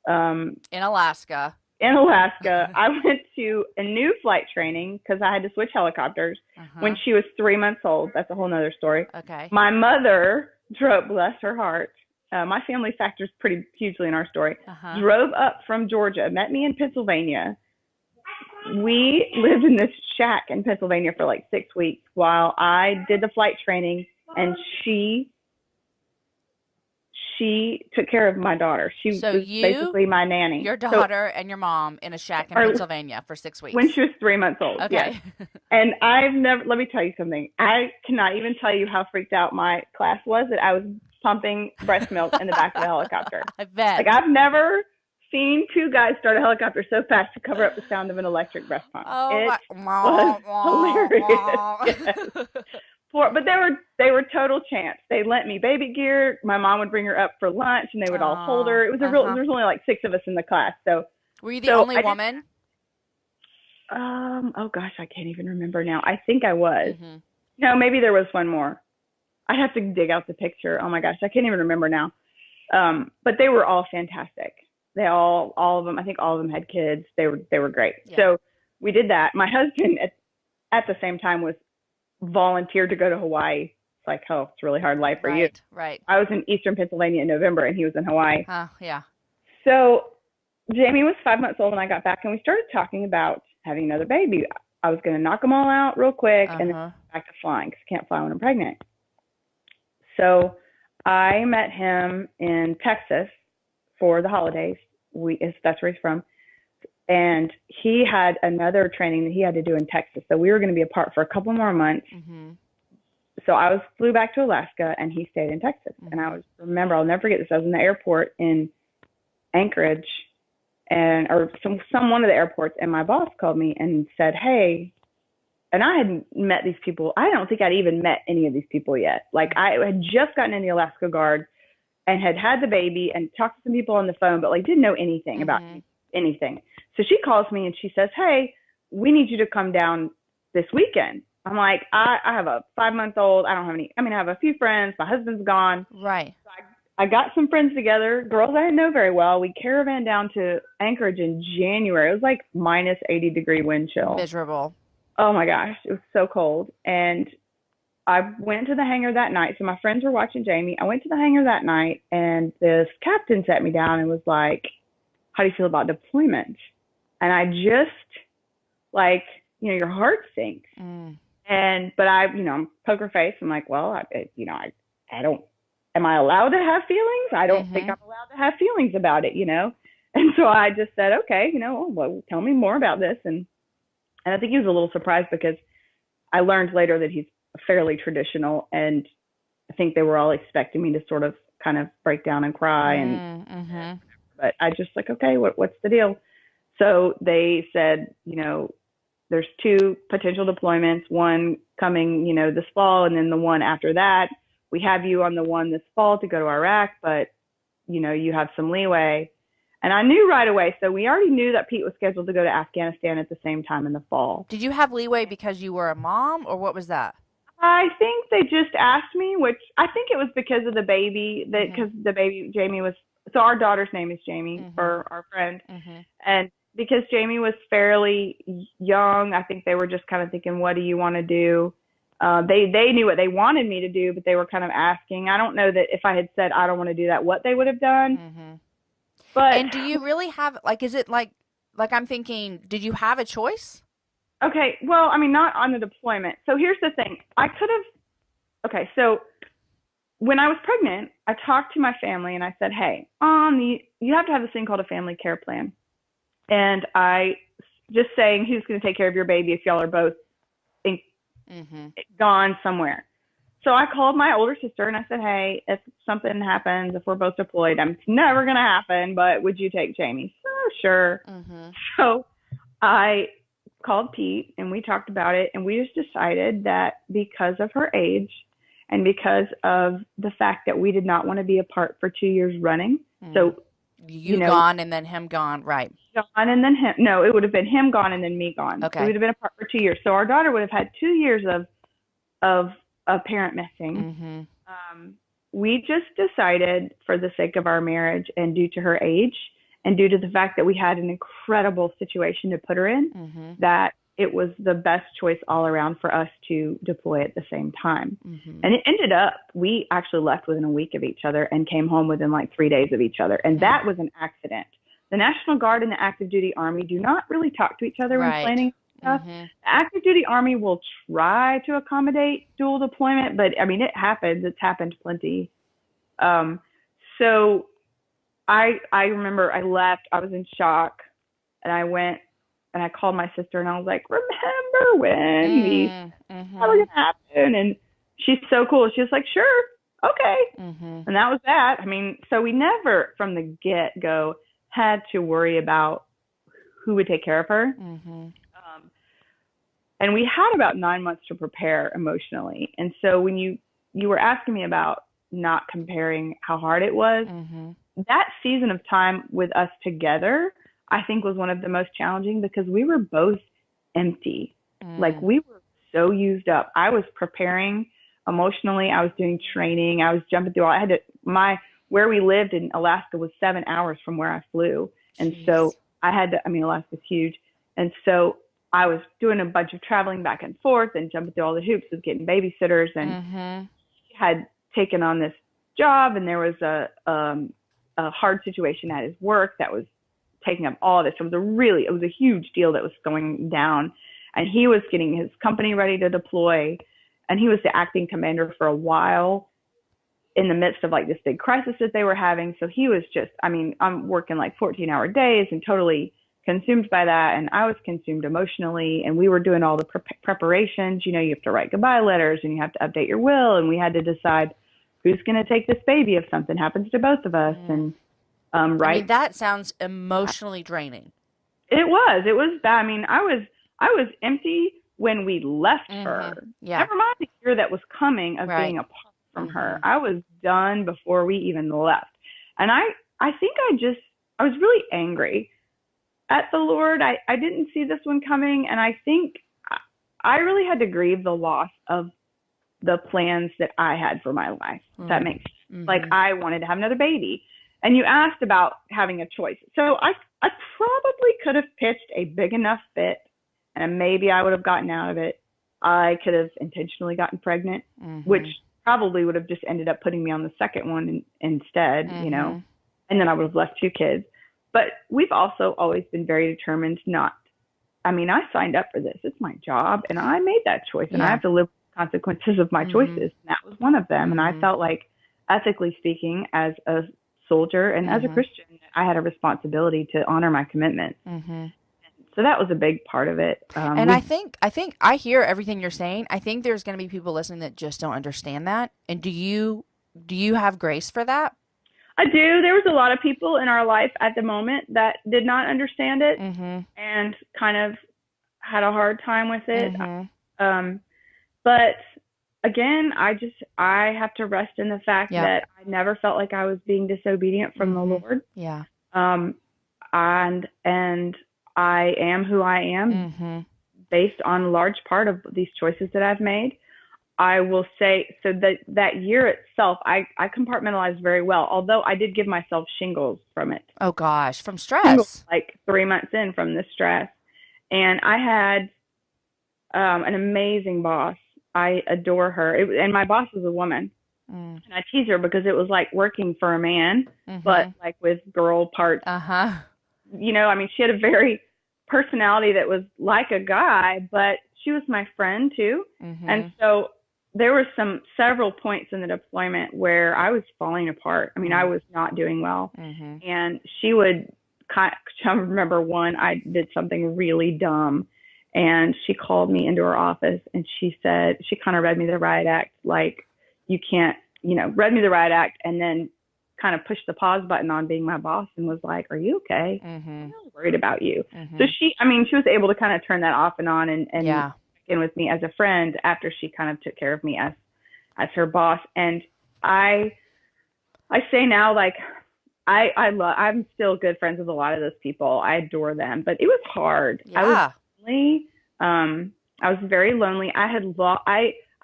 A: In Alaska.
B: In Alaska, I went to a new flight training because I had to switch helicopters when
A: Uh-huh.
B: she was 3 months old. That's a whole nother story.
A: Okay.
B: My mother drove, bless her heart. My family factors pretty hugely in our story.
A: Uh-huh.
B: Drove up from Georgia, met me in Pennsylvania. We lived in this shack in Pennsylvania for like 6 weeks while I did the flight training, and she took care of my daughter. She
A: So
B: was
A: you,
B: basically my nanny.
A: your
B: So,
A: daughter, and your mom in a shack in
B: or
A: Pennsylvania for 6
B: when
A: weeks.
B: she was 3 months old, yes.
A: Okay.
B: And I've never, let me tell you something. I cannot even tell you how freaked out my class was that I was pumping breast milk in the back of a helicopter.
A: I bet.
B: Like, I've never seen 2 guys start a helicopter so fast to cover up the sound of an electric breast pump.
A: Oh
B: It
A: my.
B: was hilarious. Yes. But they were total champs. They lent me baby gear. My mom would bring her up for lunch, and they would all hold her. It was
A: Uh-huh.
B: there was only like 6 of us in the class. So
A: Were you the only
B: I
A: woman?
B: oh gosh, I can't even remember now. I think I was.
A: Mm-hmm.
B: No, maybe there was one more. I'd have to dig out the picture. Oh my gosh, I can't even remember now. But they were all fantastic. They all of them. I think all of them had kids. They were great.
A: Yeah.
B: So we did that. My husband at the same time was volunteered to go to Hawaii. It's like, oh, it's a really hard life for you.
A: Right.
B: I was in Eastern Pennsylvania in November, and he was in Hawaii.
A: Yeah.
B: So Jamie was 5 months old when I got back, and we started talking about having another baby. I was going to knock them all out real quick and then back to flying because I can't fly when I'm pregnant. So I met him in Texas for the holidays. That's where he's from. And he had another training that he had to do in Texas. So we were going to be apart for a couple more months.
A: Mm-hmm.
B: So I flew back to Alaska, and he stayed in Texas.
A: Mm-hmm.
B: And I'll never forget this. I was in the airport in Anchorage, or some one of the airports, and my boss called me and said, "Hey, and I hadn't met these people. I don't think I'd even met any of these people yet. Like I had just gotten in the Alaska Guard and had the baby and talked to some people on the phone, but like didn't know anything about anything. So she calls me and she says, "Hey, we need you to come down this weekend." I'm like, I have a 5-month-old. I don't have any. I mean, I have a few friends. My husband's gone.
A: Right.
B: So I got some friends together, girls I didn't know very well. We caravan down to Anchorage in January. It was like minus 80-degree wind chill.
A: Miserable.
B: Oh my gosh, it was so cold. And I went to the hangar that night. So my friends were watching Jamie. I went to the hangar that night, and this captain sat me down and was like, "How do you feel about deployment?" And I just like, your heart sinks. But I, I'm poker face. I'm like, well, I don't, am I allowed to have feelings? I don't think I'm allowed to have feelings about it, And so I just said, okay, well, tell me more about this. And I think he was a little surprised because I learned later that he's fairly traditional, and I think they were all expecting me to sort of kind of break down and cry. But I just like, okay, what's the deal? So they said, there's 2 potential deployments, one coming, this fall, and then the one after that. We have you on the one this fall to go to Iraq, but, you have some leeway. And I knew right away. So we already knew that Pete was scheduled to go to Afghanistan at the same time in the fall.
A: Did you have leeway because you were a mom, or what was that?
B: I think they just asked me, which I think it was because of the baby, because the baby, Jamie was, so our daughter's name is Jamie for our friend. And because Jamie was fairly young, I think they were just kind of thinking, what do you want to do? They knew what they wanted me to do, but they were kind of asking. I don't know that if I had said, I don't want to do that, what they would have done.
A: And do you really have, like, is it like I'm thinking, did you have a choice?
B: Okay. Well, I mean, not on the deployment. So here's the thing. I could have, okay. So when I was pregnant, I talked to my family and I said, hey, you have to have this thing called a family care plan. And I just saying, who's going to take care of your baby if y'all are both gone somewhere. So I called my older sister and I said, hey, if something happens, if we're both deployed, it's never going to happen, but would you take Jamie? Oh, sure. So I called Pete and we talked about it, and we just decided that because of her age and because of the fact that we did not want to be apart for 2 years running. So
A: you gone and then him gone, right?
B: Gone and then him. No, it would have been him gone and then me gone.
A: Okay.
B: So we would have been apart for 2 years. So our daughter would have had 2 years of parent missing. We just decided, for the sake of our marriage and due to her age and due to the fact that we had an incredible situation to put her in, that it was the best choice all around for us to deploy at the same time. And it ended up, we actually left within a week of each other and came home within like 3 days of each other. And that was an accident. The National Guard and the active duty Army do not really talk to each other when planning stuff. The active duty Army will try to accommodate dual deployment, but I mean, it happens. It's happened plenty. So I remember I left, I was in shock, and I went and I called my sister and I was like, remember when these how are going to happen? And she's so cool. She was like, sure. Okay. And that was that. I mean, so we never from the get-go had to worry about who would take care of her. And we had about 9 months to prepare emotionally. And so when you were asking me about not comparing how hard it was, that season of time with us together, I think was one of the most challenging because we were both empty. Like we were so used up. I was preparing emotionally. I was doing training. I was jumping through where we lived in Alaska was 7 hours from where I flew. And so Alaska's huge. And so I was doing a bunch of traveling back and forth and jumping through all the hoops of getting babysitters, and he had taken on this job, and there was a hard situation at his work that was taking up all of this. It was a huge deal that was going down, and he was getting his company ready to deploy, and he was the acting commander for a while in the midst of like this big crisis that they were having. So he was just, I'm working like 14-hour days and totally consumed by that. And I was consumed emotionally, and we were doing all the preparations. You have to write goodbye letters and you have to update your will. And we had to decide who's going to take this baby if something happens to both of us. And,
A: that sounds emotionally draining.
B: It was bad. I was empty. when we left her.
A: Yeah.
B: Never mind the year that was coming of being apart from her. I was done before we even left. And I think I was really angry at the Lord. I didn't see this one coming. And I think I really had to grieve the loss of the plans that I had for my life. If that makes sense. Like, I wanted to have another baby. And you asked about having a choice. So I probably could have pitched a big enough fit, and maybe I would have gotten out of it. I could have intentionally gotten pregnant, which probably would have just ended up putting me on the second one instead, you know, and then I would have left 2 kids. But we've also always been very determined not. I mean, I signed up for this. It's my job, and I made that choice, and I have to live with the consequences of my choices. And that was one of them. And I felt like, ethically speaking, as a soldier and as a Christian, I had a responsibility to honor my commitments. So that was a big part of it.
A: And I think I hear everything you're saying. I think there's going to be people listening that just don't understand that. And do you have grace for that?
B: I do. There was a lot of people in our life at the moment that did not understand it and kind of had a hard time with it. But again, I have to rest in the fact that I never felt like I was being disobedient from the Lord.
A: Yeah.
B: And I am who I am based on large part of these choices that I've made. I will say, so that year itself, I compartmentalized very well, although I did give myself shingles from it.
A: Oh gosh, from stress.
B: Shingles, like 3 months in from the stress. And I had an amazing boss. I adore her. And my boss was a woman. And I tease her because it was like working for a man, but like with girl parts. You know, I mean, she had a very personality that was like a guy, but she was my friend too. And so there were several points in the deployment where I was falling apart. I mean, I was not doing well. And she would I remember one, I did something really dumb. And she called me into her office and she said, she kind of read me the riot act, like, you can't, you know, read me the riot act, and then kind of pushed the pause button on being my boss and was like, "Are you okay? I'm really worried about you." So she was able to kind of turn that off and on and check in with me as a friend after she kind of took care of me as her boss. And I say now, like, I'm still good friends with a lot of those people. I adore them, but it was hard.
A: Yeah.
B: I was lonely. I was very lonely. I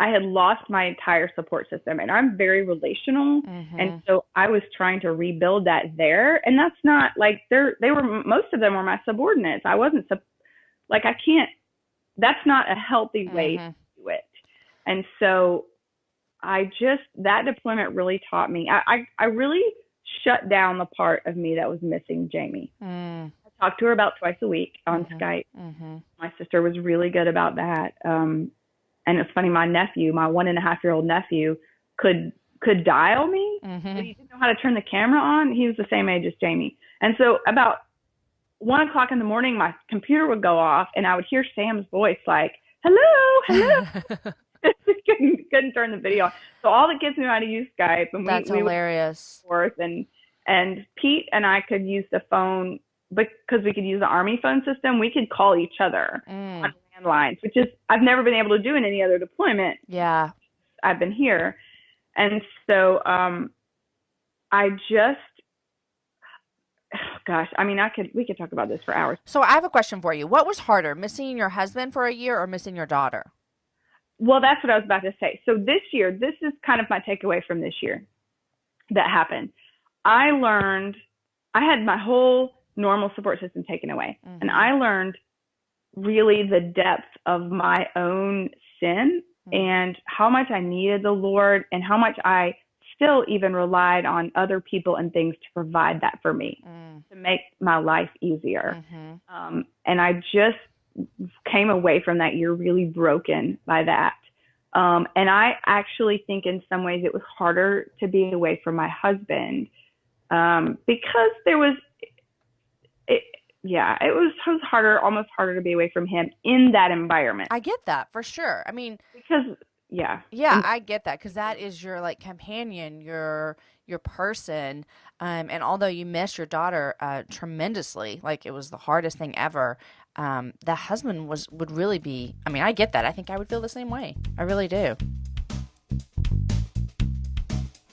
B: had lost my entire support system, and I'm very relational. And so I was trying to rebuild that there. And that's not like most of them were my subordinates. I wasn't that's not a healthy way to do it. And so that deployment really taught me, I really shut down the part of me that was missing Jamie. I talked to her about twice a week on Skype. My sister was really good about that. And it's funny, my 1.5-year-old nephew could dial me, but he didn't know how to turn the camera on. He was the same age as Jamie. And so about 1 o'clock in the morning, my computer would go off and I would hear Sam's voice like, "Hello." couldn't turn the video on. So all the kids knew how to use Skype, and
A: that's hilarious.
B: And Pete and I could use the phone because we could use the Army phone system. We could call each other on landlines, which is I've never been able to do in any other deployment.
A: Yeah,
B: I've been here, and so gosh, I mean, we could talk about this for hours.
A: So I have a question for you. What was harder, missing your husband for a year or missing your daughter?
B: Well, that's what I was about to say. So this year, this is kind of my takeaway from this year that happened. I learned I had my whole normal support system taken away. And I learned really the depth of my own sin and how much I needed the Lord and how much I still even relied on other people and things to provide that for me, to make my life easier. And I just came away from that year really broken by that. And I actually think in some ways it was harder to be away from my husband because it was harder, almost harder to be away from him in that environment.
A: I get that for sure. I mean,
B: because
A: I get that because that is your like companion, your person. And although you miss your daughter tremendously, like it was the hardest thing ever, the husband would really be, I mean, I get that. I think I would feel the same way. I really do.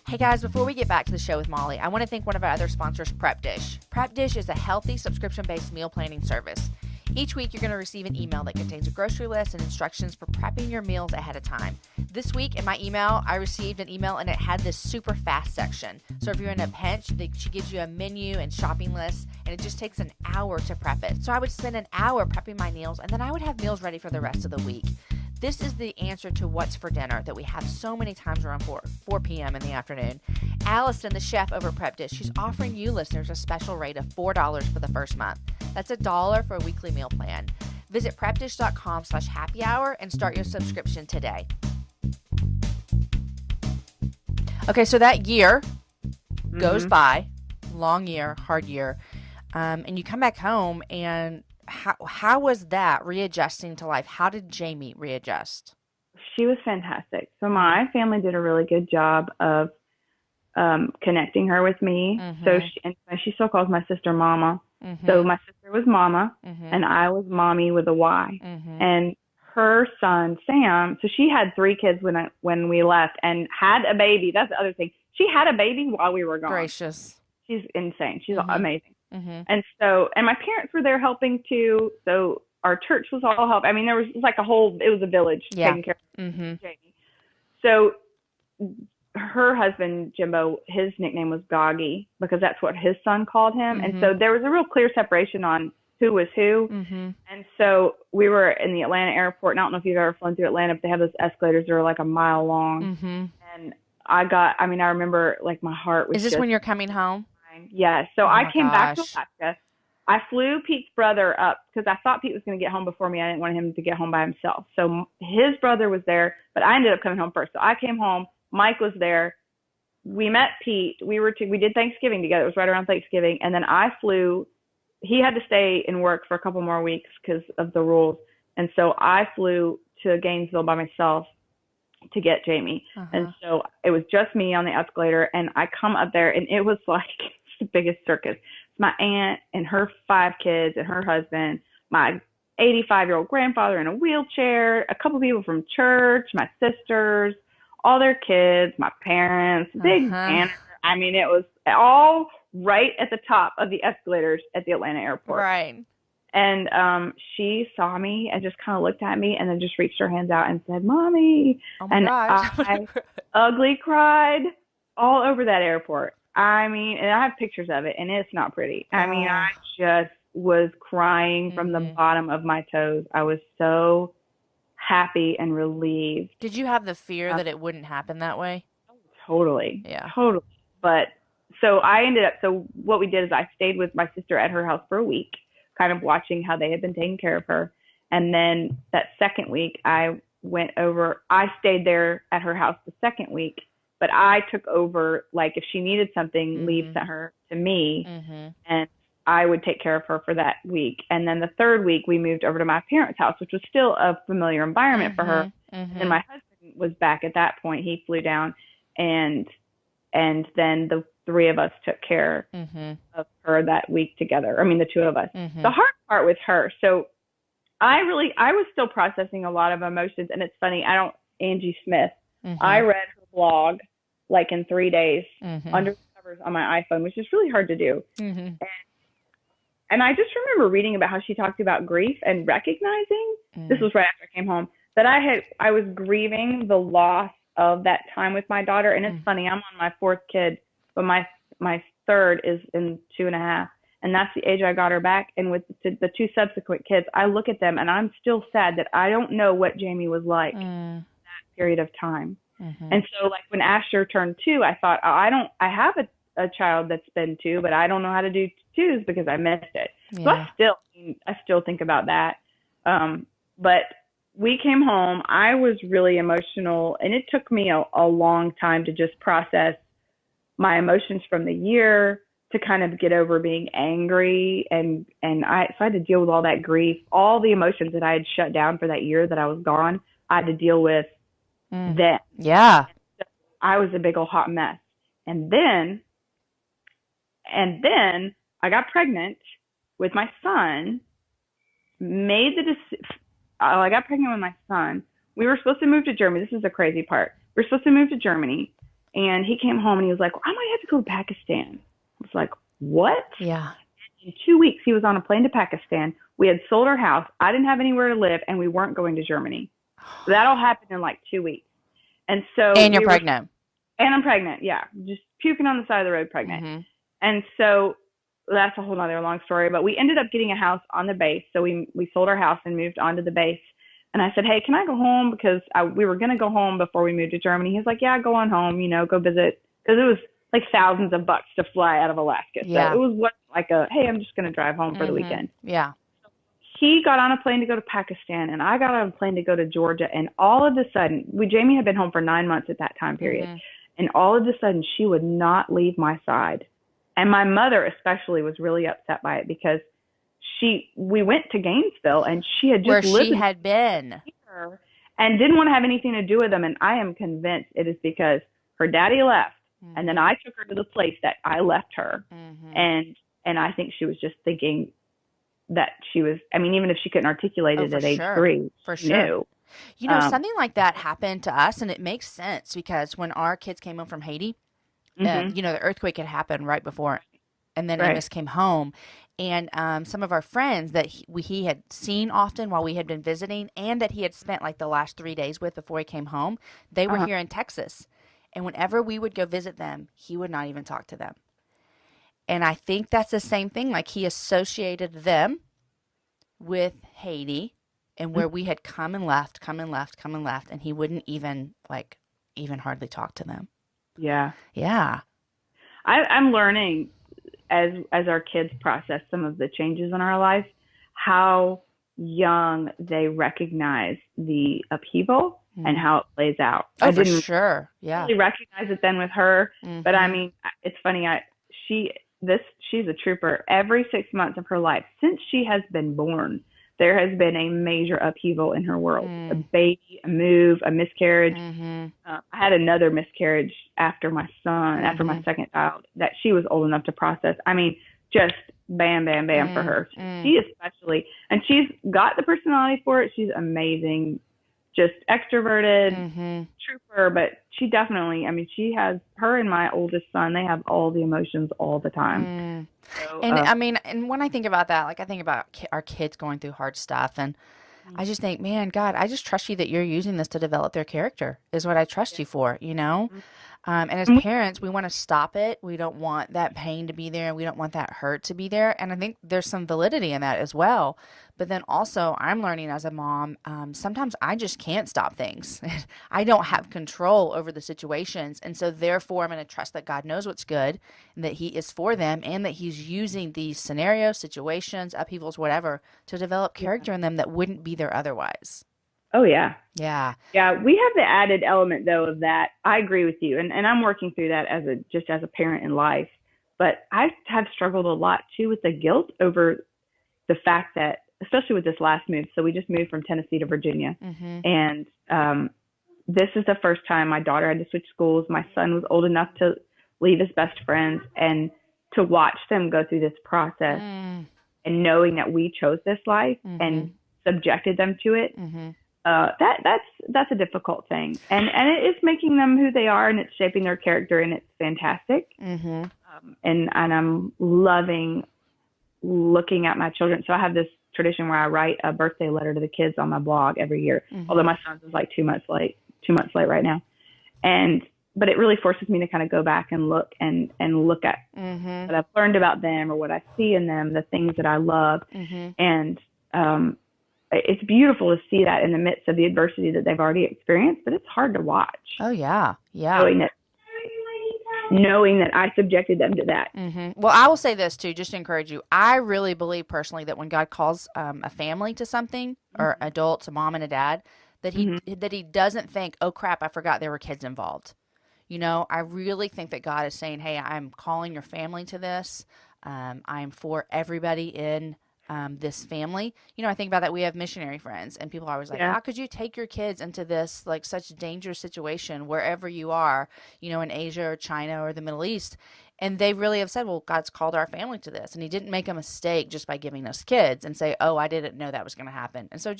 A: Hey guys, before we get back to the show with Molly, I want to thank one of our other sponsors, Prep Dish. Prep Dish is a healthy subscription-based meal planning service. Each week, you're going to receive an email that contains a grocery list and instructions for prepping your meals ahead of time. This week, in my email, I received an email and it had this super fast section. So if you're in a pinch, she gives you a menu and shopping list, and it just takes an hour to prep it. So I would spend an hour prepping my meals, and then I would have meals ready for the rest of the week. This is the answer to what's for dinner that we have so many times around 4 p.m. in the afternoon. Allison, the chef over Prep Dish, she's offering you listeners a special rate of $4 for the first month. That's $1 for a weekly meal plan. Visit prepdish.com/happy hour and start your subscription today. Okay, so that year goes by, long year, hard year, and you come back home, and how was that readjusting to life? How did Jamie readjust?
B: She was fantastic. So my family did a really good job of connecting her with me. So she still calls my sister Mama. So my sister was Mama, and I was Mommy with a Y. And her son Sam. So she had 3 kids when we left, and had a baby. That's the other thing. She had a baby while we were gone.
A: Gracious.
B: She's insane. She's amazing. And my parents were there helping too. So our church was all help. I mean, it was a village taking care of Jamie. So her husband, Jimbo, his nickname was Goggy because that's what his son called him. And so there was a real clear separation on who was who. And so we were in the Atlanta airport. And I don't know if you've ever flown through Atlanta, but they have those escalators that are like a mile long. And I remember like my heart was
A: Is this when you're coming home?
B: Yeah. So I came back to Alaska. I flew Pete's brother up because I thought Pete was going to get home before me. I didn't want him to get home by himself. So his brother was there, but I ended up coming home first. So I came home. Mike was there. We met Pete. We did Thanksgiving together. It was right around Thanksgiving. And then I flew. He had to stay and work for a couple more weeks because of the rules. And so I flew to Gainesville by myself to get Jamie. And so it was just me on the escalator. And I come up there, and it was like the biggest circus. My aunt and her 5 kids and her husband, my 85-year-old grandfather in a wheelchair, a couple people from church, my sisters, all their kids, my parents, big banner. I mean, it was all right at the top of the escalators at the Atlanta airport.
A: Right.
B: And she saw me and just kind of looked at me and then just reached her hands out and said, Mommy.
A: Oh my gosh.
B: I ugly cried all over that airport. I mean, and I have pictures of it, and it's not pretty. I mean, I just was crying from the bottom of my toes. I was so happy and relieved.
A: Did you have the fear that it wouldn't happen that way?
B: Totally.
A: Yeah.
B: Totally. But so what we did is I stayed with my sister at her house for a week, kind of watching how they had been taking care of her. And then that second week, I stayed there at her house the second week. But I took over, like, if she needed something, Lee sent her to me, and I would take care of her for that week. And then the third week, we moved over to my parents' house, which was still a familiar environment for her. And my husband was back at that point. He flew down, and then the 3 of us took care of her that week together. I mean, the 2 of us. The hard part with her. So I was still processing a lot of emotions, and it's funny. Angie Smith, I read her blog like in 3 days under the covers on my iPhone, which is really hard to do. And I just remember reading about how she talked about grief and recognizing, this was right after I came home, that I was grieving the loss of that time with my daughter. And it's funny, I'm on my 4th kid, but my 3rd is in 2.5. And that's the age I got her back. And with the 2 subsequent kids, I look at them and I'm still sad that I don't know what Jamie was like that period of time. And so like when Asher turned 2, I thought, I have a child that's been 2, but I don't know how to do 2s because I missed it. Yeah. So I still think about that. But we came home, I was really emotional, and it took me a long time to just process my emotions from the year, to kind of get over being angry. And so I had to deal with all that grief, all the emotions that I had shut down for that year that I was gone. I had to deal with then.
A: Yeah.
B: So I was a big old hot mess. And then I got pregnant with my son. made the decision. I got pregnant with my son. We were supposed to move to Germany. This is the crazy part. We were supposed to move to Germany, and he came home and he was like, well, I might have to go to Pakistan. I was like, what?
A: Yeah.
B: In 2 weeks, he was on a plane to Pakistan. We had sold our house. I didn't have anywhere to live, and we weren't going to Germany. So that all happened in like 2 weeks. And so
A: And you're pregnant.
B: And I'm pregnant, yeah. Just puking on the side of the road pregnant.
A: Mm-hmm.
B: And so that's a whole nother long story. But we ended up getting a house on the base. So we sold our house and moved on to the base. And I said, hey, can I go home? Because we were going to go home before we moved to Germany. He's like, yeah, go on home, go visit. Because it was like thousands of bucks to fly out of Alaska.
A: Yeah.
B: So it was like hey, I'm just going to drive home for the weekend.
A: Yeah.
B: He got on a plane to go to Pakistan, and I got on a plane to go to Georgia. And all of a sudden, Jamie had been home for 9 months at that time period. Mm-hmm. And all of a sudden, she would not leave my side. And my mother especially was really upset by it because we went to Gainesville, and she had just
A: lived where she had been
B: and didn't want to have anything to do with them. And I am convinced it is because her daddy left, mm-hmm. and then I took her to the place that I left her. Mm-hmm. And I think she was just thinking that she was, even if she couldn't articulate it at age 3,
A: for sure. Knew. Something like that happened to us, and it makes sense because when our kids came home from Haiti, mm-hmm. The earthquake had happened right before, and then Amos came home, and some of our friends that he had seen often while we had been visiting, and that he had spent like the last 3 days with before he came home, they were here in Texas, and whenever we would go visit them, he would not even talk to them. And I think that's the same thing. Like he associated them with Haiti and where we had come and left, and he wouldn't even hardly talk to them.
B: Yeah.
A: Yeah.
B: I'm learning as our kids process some of the changes in our life, how young they recognize the upheaval and how it plays out.
A: Oh,
B: I didn't
A: for sure. Yeah.
B: really recognize it then with her, but it's funny. She's a trooper. Every 6 months of her life, since she has been born, there has been a major upheaval in her world. A baby, a move, a miscarriage. I had another miscarriage after my son, after my second child, that she was old enough to process. Just bam, bam, bam for her. She especially, and she's got the personality for it. She's amazing. Just extroverted, trooper, but she definitely, she has, her and my oldest son, they have all the emotions all the time. So,
A: and when I think about that, I think about our kids going through hard stuff, and I just think, man, God, I just trust you that you're using this to develop their character is what I trust you for, And as parents, we want to stop it. We don't want that pain to be there. We don't want that hurt to be there. And I think there's some validity in that as well. But then also I'm learning as a mom, sometimes I just can't stop things. I don't have control over the situations. And so therefore I'm going to trust that God knows what's good and that he is for them and that he's using these scenarios, situations, upheavals, whatever, to develop character in them that wouldn't be there otherwise.
B: Oh, yeah.
A: Yeah.
B: Yeah. We have the added element, though, of that. I agree with you. And I'm working through that as a parent in life. But I have struggled a lot, too, with the guilt over the fact that, especially with this last move. So we just moved from Tennessee to Virginia. And this is the first time my daughter had to switch schools. My son was old enough to leave his best friends. And to watch them go through this process and knowing that we chose this life and subjected them to it. That's a difficult thing, and it is making them who they are, and it's shaping their character, and it's fantastic. And I'm loving looking at my children. So I have this tradition where I write a birthday letter to the kids on my blog every year. Although my son's is like 2 months late right now, but it really forces me to kind of go back and look at what I've learned about them or what I see in them, the things that I love, and it's beautiful to see that in the midst of the adversity that they've already experienced, but it's hard to watch.
A: Oh, yeah. Yeah.
B: Knowing that I subjected them to that.
A: Well, I will say this, too, just to encourage you. I really believe personally that when God calls a family to something, or adults, a mom and a dad, that he doesn't think, oh, crap, I forgot there were kids involved. I really think that God is saying, hey, I'm calling your family to this. I'm for everybody in this family. I think about that. We have missionary friends, and people are always like, how could you take your kids into this, such dangerous situation wherever you are, in Asia or China or the Middle East? And they really have said, well, God's called our family to this. And he didn't make a mistake just by giving us kids and say, oh, I didn't know that was going to happen. And so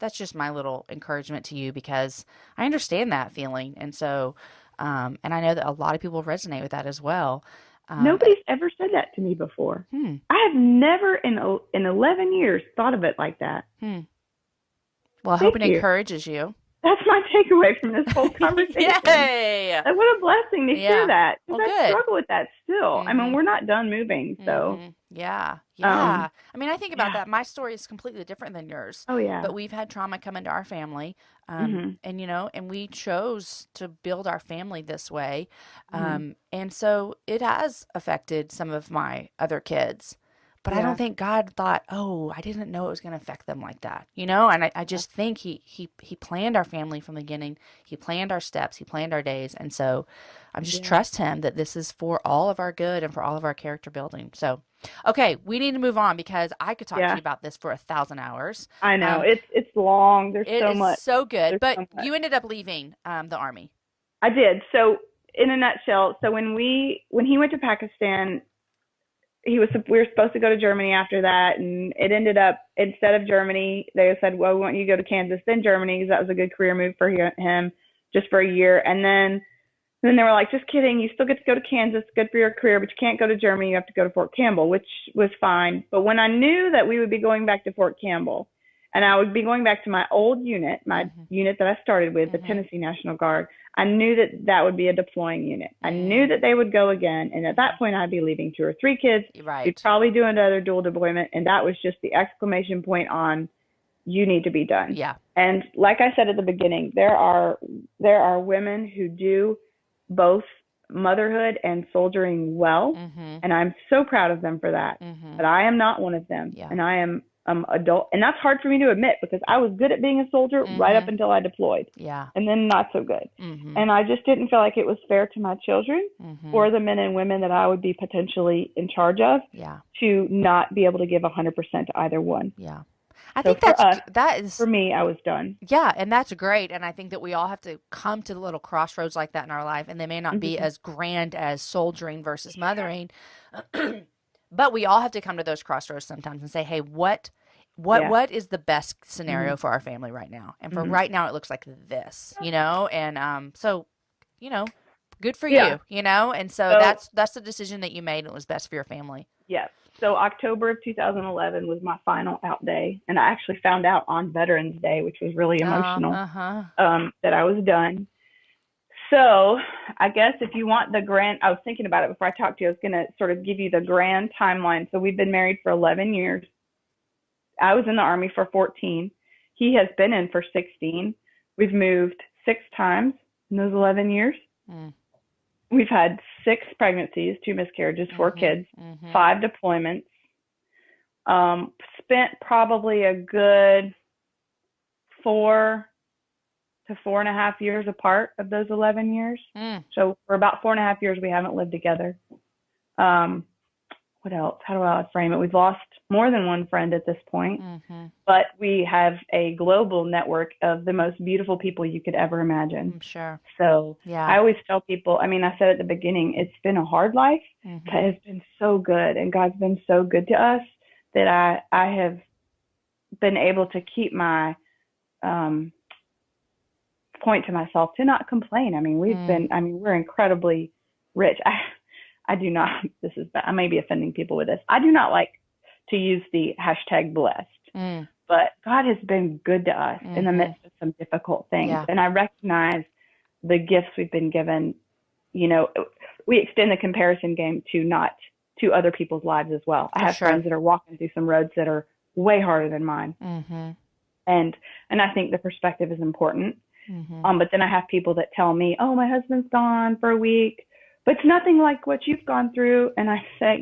A: that's just my little encouragement to you, because I understand that feeling. And so, and I know that a lot of people resonate with that as well.
B: Nobody's ever said that to me before. I have never in 11 years thought of it like that.
A: Well, I hope it encourages you.
B: That's my takeaway from this whole conversation.
A: Yay!
B: What a blessing to hear that. Because I struggle with that still. I mean, we're not done moving, so.
A: Yeah. I mean, I think about that. My story is completely different than yours.
B: Oh, yeah.
A: But we've had trauma come into our family. And, and we chose to build our family this way. And so it has affected some of my other kids. But I don't think God thought, oh, I didn't know it was going to affect them like that, And I just think he planned our family from the beginning. He planned our steps. He planned our days. And so I just trust him that this is for all of our good and for all of our character building. So, okay, we need to move on, because I could talk to you about this for 1,000 hours.
B: I know. It's long. There's so much.
A: It's so good. But you ended up leaving the Army.
B: I did. So in a nutshell, so when he went to Pakistan, we were supposed to go to Germany after that, and it ended up, instead of Germany, they said, well, we want you to go to Kansas, then Germany, because that was a good career move for him, just for a year. And then they were like, just kidding, you still get to go to Kansas, good for your career, but you can't go to Germany, you have to go to Fort Campbell, which was fine. But when I knew that we would be going back to Fort Campbell, and I would be going back to my old unit, my unit that I started with, the Tennessee National Guard, I knew that would be a deploying unit. I knew that they would go again. And at that point, I'd be leaving 2 or 3 kids.
A: Right.
B: We'd probably do another dual deployment. And that was just the exclamation point on, you need to be done.
A: Yeah.
B: And like I said at the beginning, there are women who do both motherhood and soldiering well. And I'm so proud of them for that. But I am not one of them. Yeah. And I am adult, and that's hard for me to admit, because I was good at being a soldier right up until I deployed. Yeah. And then not so good. And I just didn't feel like it was fair to my children or the men and women that I would be potentially in charge of to not be able to give 100% to either one.
A: Yeah. I think that is
B: for me, I was done.
A: Yeah. And that's great. And I think that we all have to come to little crossroads like that in our life. And they may not be as grand as soldiering versus mothering. But we all have to come to those crossroads sometimes and say, hey, what is the best scenario for our family right now? And for right now, it looks like this, And so, good for you, And so that's the decision that you made, and it was best for your family.
B: Yes. So October of 2011 was my final out day, and I actually found out on Veterans Day, which was really emotional, that I was done. So I guess if you want I was thinking about it before I talked to you, I was going to sort of give you the grand timeline. So we've been married for 11 years. I was in the Army for 14. He has been in for 16. We've moved 6 times in those 11 years. We've had 6 pregnancies, 2 miscarriages, 4 kids, 5 deployments. Spent probably a good 4 to 4.5 years apart of those 11 years. So for about 4.5 years, we haven't lived together. What else? How do I frame it? We've lost more than one friend at this point, but we have a global network of the most beautiful people you could ever imagine.
A: I'm sure.
B: So I always tell people, I mean, I said at the beginning, it's been a hard life, but it's been so good. And God's been so good to us that I have been able to keep my, point to myself to not complain. I mean, we're incredibly rich. I do not, I may be offending people with this. I do not like to use the hashtag blessed, but God has been good to us in the midst of some difficult things. Yeah. And I recognize the gifts we've been given. We extend the comparison game to other people's lives as well. I have friends that are walking through some roads that are way harder than mine. And I think the perspective is important. But then I have people that tell me, oh, my husband's gone for a week, but it's nothing like what you've gone through. And I say,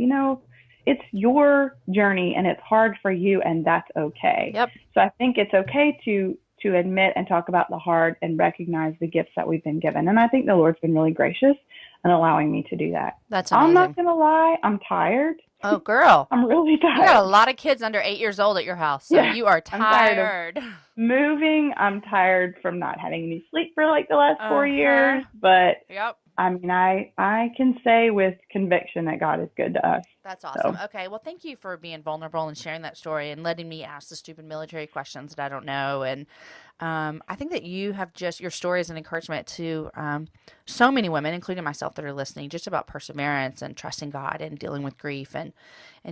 B: it's your journey and it's hard for you, and that's okay. Yep. So I think it's okay to admit and talk about the hard and recognize the gifts that we've been given. And I think the Lord's been really gracious in allowing me to do that.
A: That's amazing.
B: I'm not going to lie. I'm tired.
A: Oh, girl.
B: I'm really tired.
A: You got a lot of kids under 8 years old at your house, so you are tired.
B: I'm tired of moving. I'm tired from not having any sleep for like the last 4 years, but
A: Yep.
B: I mean, I can say with conviction that God is good to us.
A: That's awesome.
B: So,
A: Okay. Well, thank you for being vulnerable and sharing that story and letting me ask the stupid military questions that I don't know. And I think that you have your story is an encouragement to so many women, including myself, that are listening, just about perseverance and trusting God and dealing with grief and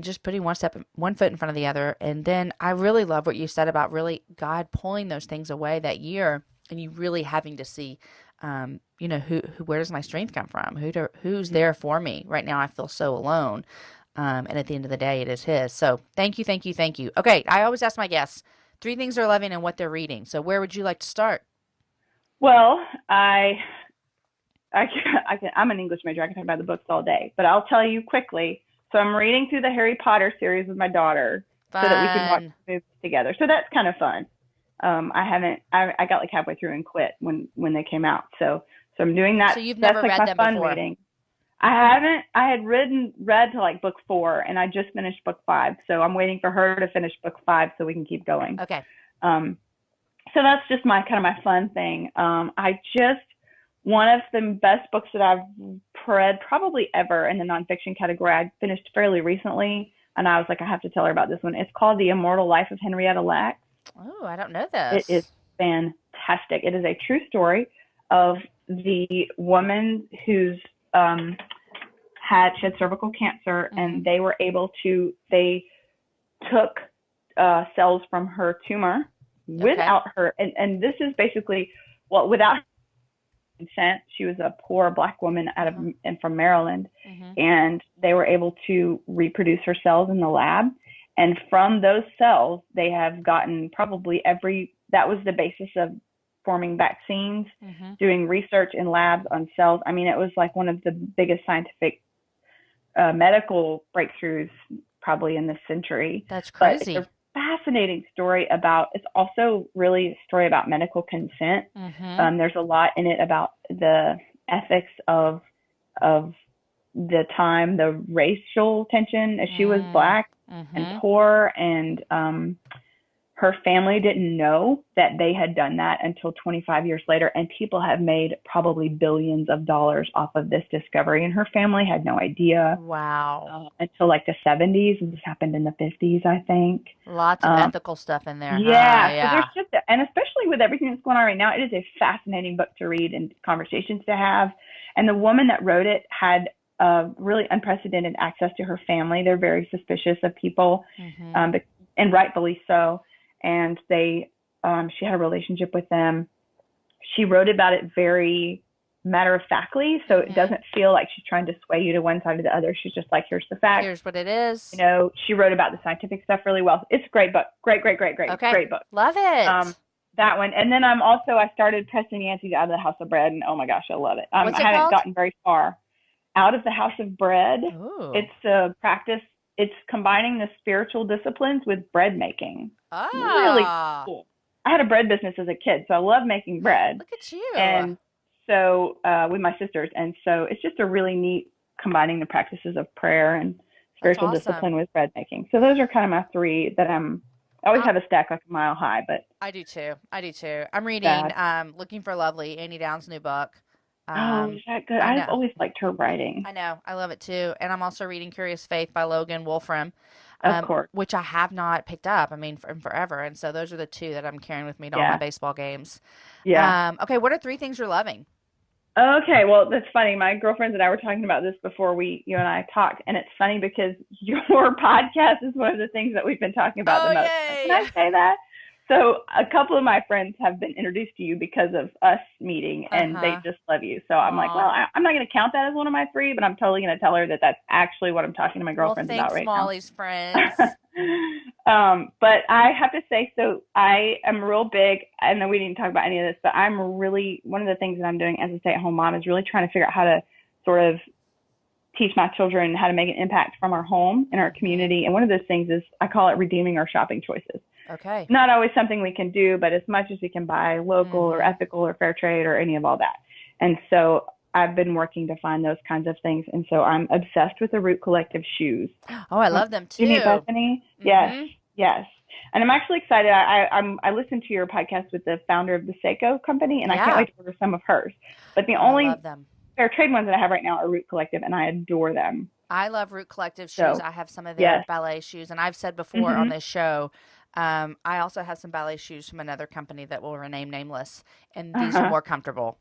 A: just putting one foot in front of the other. And then I really love what you said about really God pulling those things away that year and you really having to see where does my strength come from? Who's there for me? Right now I feel so alone. And at the end of the day, it is His. So thank you, thank you, thank you. Okay, I always ask my guests 3 things they're loving and what they're reading. So where would you like to start?
B: well, I'm an English major. I can talk about the books all day, but I'll tell you quickly. So I'm reading through the Harry Potter series with my daughter so that we can watch movies together. So that's kind of fun. I got like halfway through and quit when they came out. So I'm doing that.
A: So you've never read them before?
B: Reading. I haven't. I had read to like book 4 and I just finished book 5. So I'm waiting for her to finish book 5 so we can keep going.
A: Okay.
B: So that's just my fun thing. One of the best books that I've read probably ever in the nonfiction category, I finished fairly recently, and I was like, I have to tell her about this one. It's called The Immortal Life of Henrietta Lacks.
A: Oh, I don't know this.
B: It is fantastic. It is a true story of the woman who's she had cervical cancer, and they took cells from her tumor without her, and this is basically, without consent. She was a poor Black woman from Maryland, and they were able to reproduce her cells in the lab. And from those cells, they have gotten probably that was the basis of forming vaccines, doing research in labs on cells. I mean, it was like one of the biggest scientific medical breakthroughs probably in this century.
A: That's crazy.
B: But it's a fascinating story it's also really a story about medical consent. There's a lot in it about the ethics of the time, the racial tension, as she was Black and poor, and her family didn't know that they had done that until 25 years later, and people have made probably billions of dollars off of this discovery, and her family had no idea.
A: Wow.
B: Until like the 70s, and this happened in the 50s, I think.
A: Lots of ethical stuff in there.
B: Yeah,
A: Yeah.
B: So there's and especially with everything that's going on right now, it is a fascinating book to read and conversations to have. And the woman that wrote it had really unprecedented access to her family. They're very suspicious of people, and rightfully so. And she had a relationship with them. She wrote about it very matter-of-factly, so it doesn't feel like she's trying to sway you to one side or the other. She's just like, here's the facts.
A: Here's what it is.
B: She wrote about the scientific stuff really well. It's a great book. Great
A: Okay.
B: Great book.
A: Love it.
B: That one. And then I started pressing Yancey's Out of the House of Bread, and oh my gosh, I love it.
A: What's it
B: I haven't
A: called?
B: gotten very far. Out of the House of Bread.
A: Ooh.
B: It's a practice. It's combining the spiritual disciplines with bread making. Really cool. I had a bread business as a kid, so I love making bread.
A: Look at you.
B: And so with my sisters. And so it's just a really neat combining the practices of prayer and spiritual discipline with bread making. So those are kind of my 3 that I always have a stack like a mile high, but
A: I do too. I'm reading Looking for Lovely, Annie Downs' new book.
B: Is that good? I've always liked her writing.
A: I know. I love it too. And I'm also reading Curious Faith by Logan Wolfram.
B: Of course.
A: Which I have not picked up, from forever. And so those are the 2 that I'm carrying with me to all my baseball games.
B: Yeah.
A: Okay, what are 3 things you're loving?
B: Okay, well, that's funny. My girlfriends and I were talking about this before you and I talked, and it's funny because your podcast is one of the things that we've been talking about the most.
A: Yay.
B: Can I say that? So a couple of my friends have been introduced to you because of us meeting, and they just love you. So I'm like, well, I'm not going to count that as one of my 3, but I'm totally going to tell her that that's actually what I'm talking to my girlfriends about right
A: Molly's
B: now.
A: friends.
B: But I have to say, so I am real big, I know we didn't talk about any of this, but I'm really, one of the things that I'm doing as a stay-at-home mom is really trying to figure out how to sort of teach my children how to make an impact from our home and our community. And one of those things is, I call it redeeming our shopping choices.
A: Okay.
B: Not always something we can do, but as much as we can buy local or ethical or fair trade or any of all that. And so I've been working to find those kinds of things. And so I'm obsessed with the Root Collective shoes.
A: Oh, I love them too.
B: You mean Bethany? Yes. And I'm actually excited. I listened to your podcast with the founder of the Seiko company, and I can't wait to order some of hers. But the only
A: love them.
B: fair trade ones that I have right now are Root Collective, and I adore them.
A: I love Root Collective shoes. I have some of their ballet shoes, and I've said before on this show, I also have some ballet shoes from another company that will remain nameless, and these are more comfortable.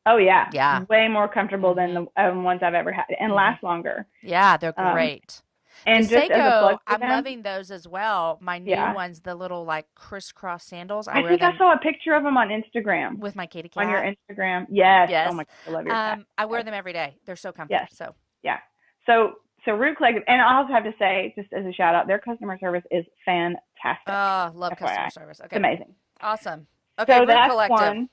B: Oh, yeah.
A: Yeah.
B: Way more comfortable than the ones I've ever had, and last longer.
A: Yeah, they're great.
B: And
A: the
B: just
A: Seiko,
B: as a plug for
A: I'm loving those as well. My new ones, the little like crisscross sandals. I
B: think I saw a picture of them on Instagram.
A: With my kitty cat.
B: On your Instagram. Yes. Oh my God, I love your cat.
A: I wear them every day. They're so comfy.
B: Yes.
A: So
B: yeah. So Root Collective, and I also have to say, just as a shout out, their customer service is fantastic.
A: Oh, love customer service. Okay.
B: It's amazing.
A: Awesome. Okay,
B: so
A: Root
B: that's
A: Collective.
B: One.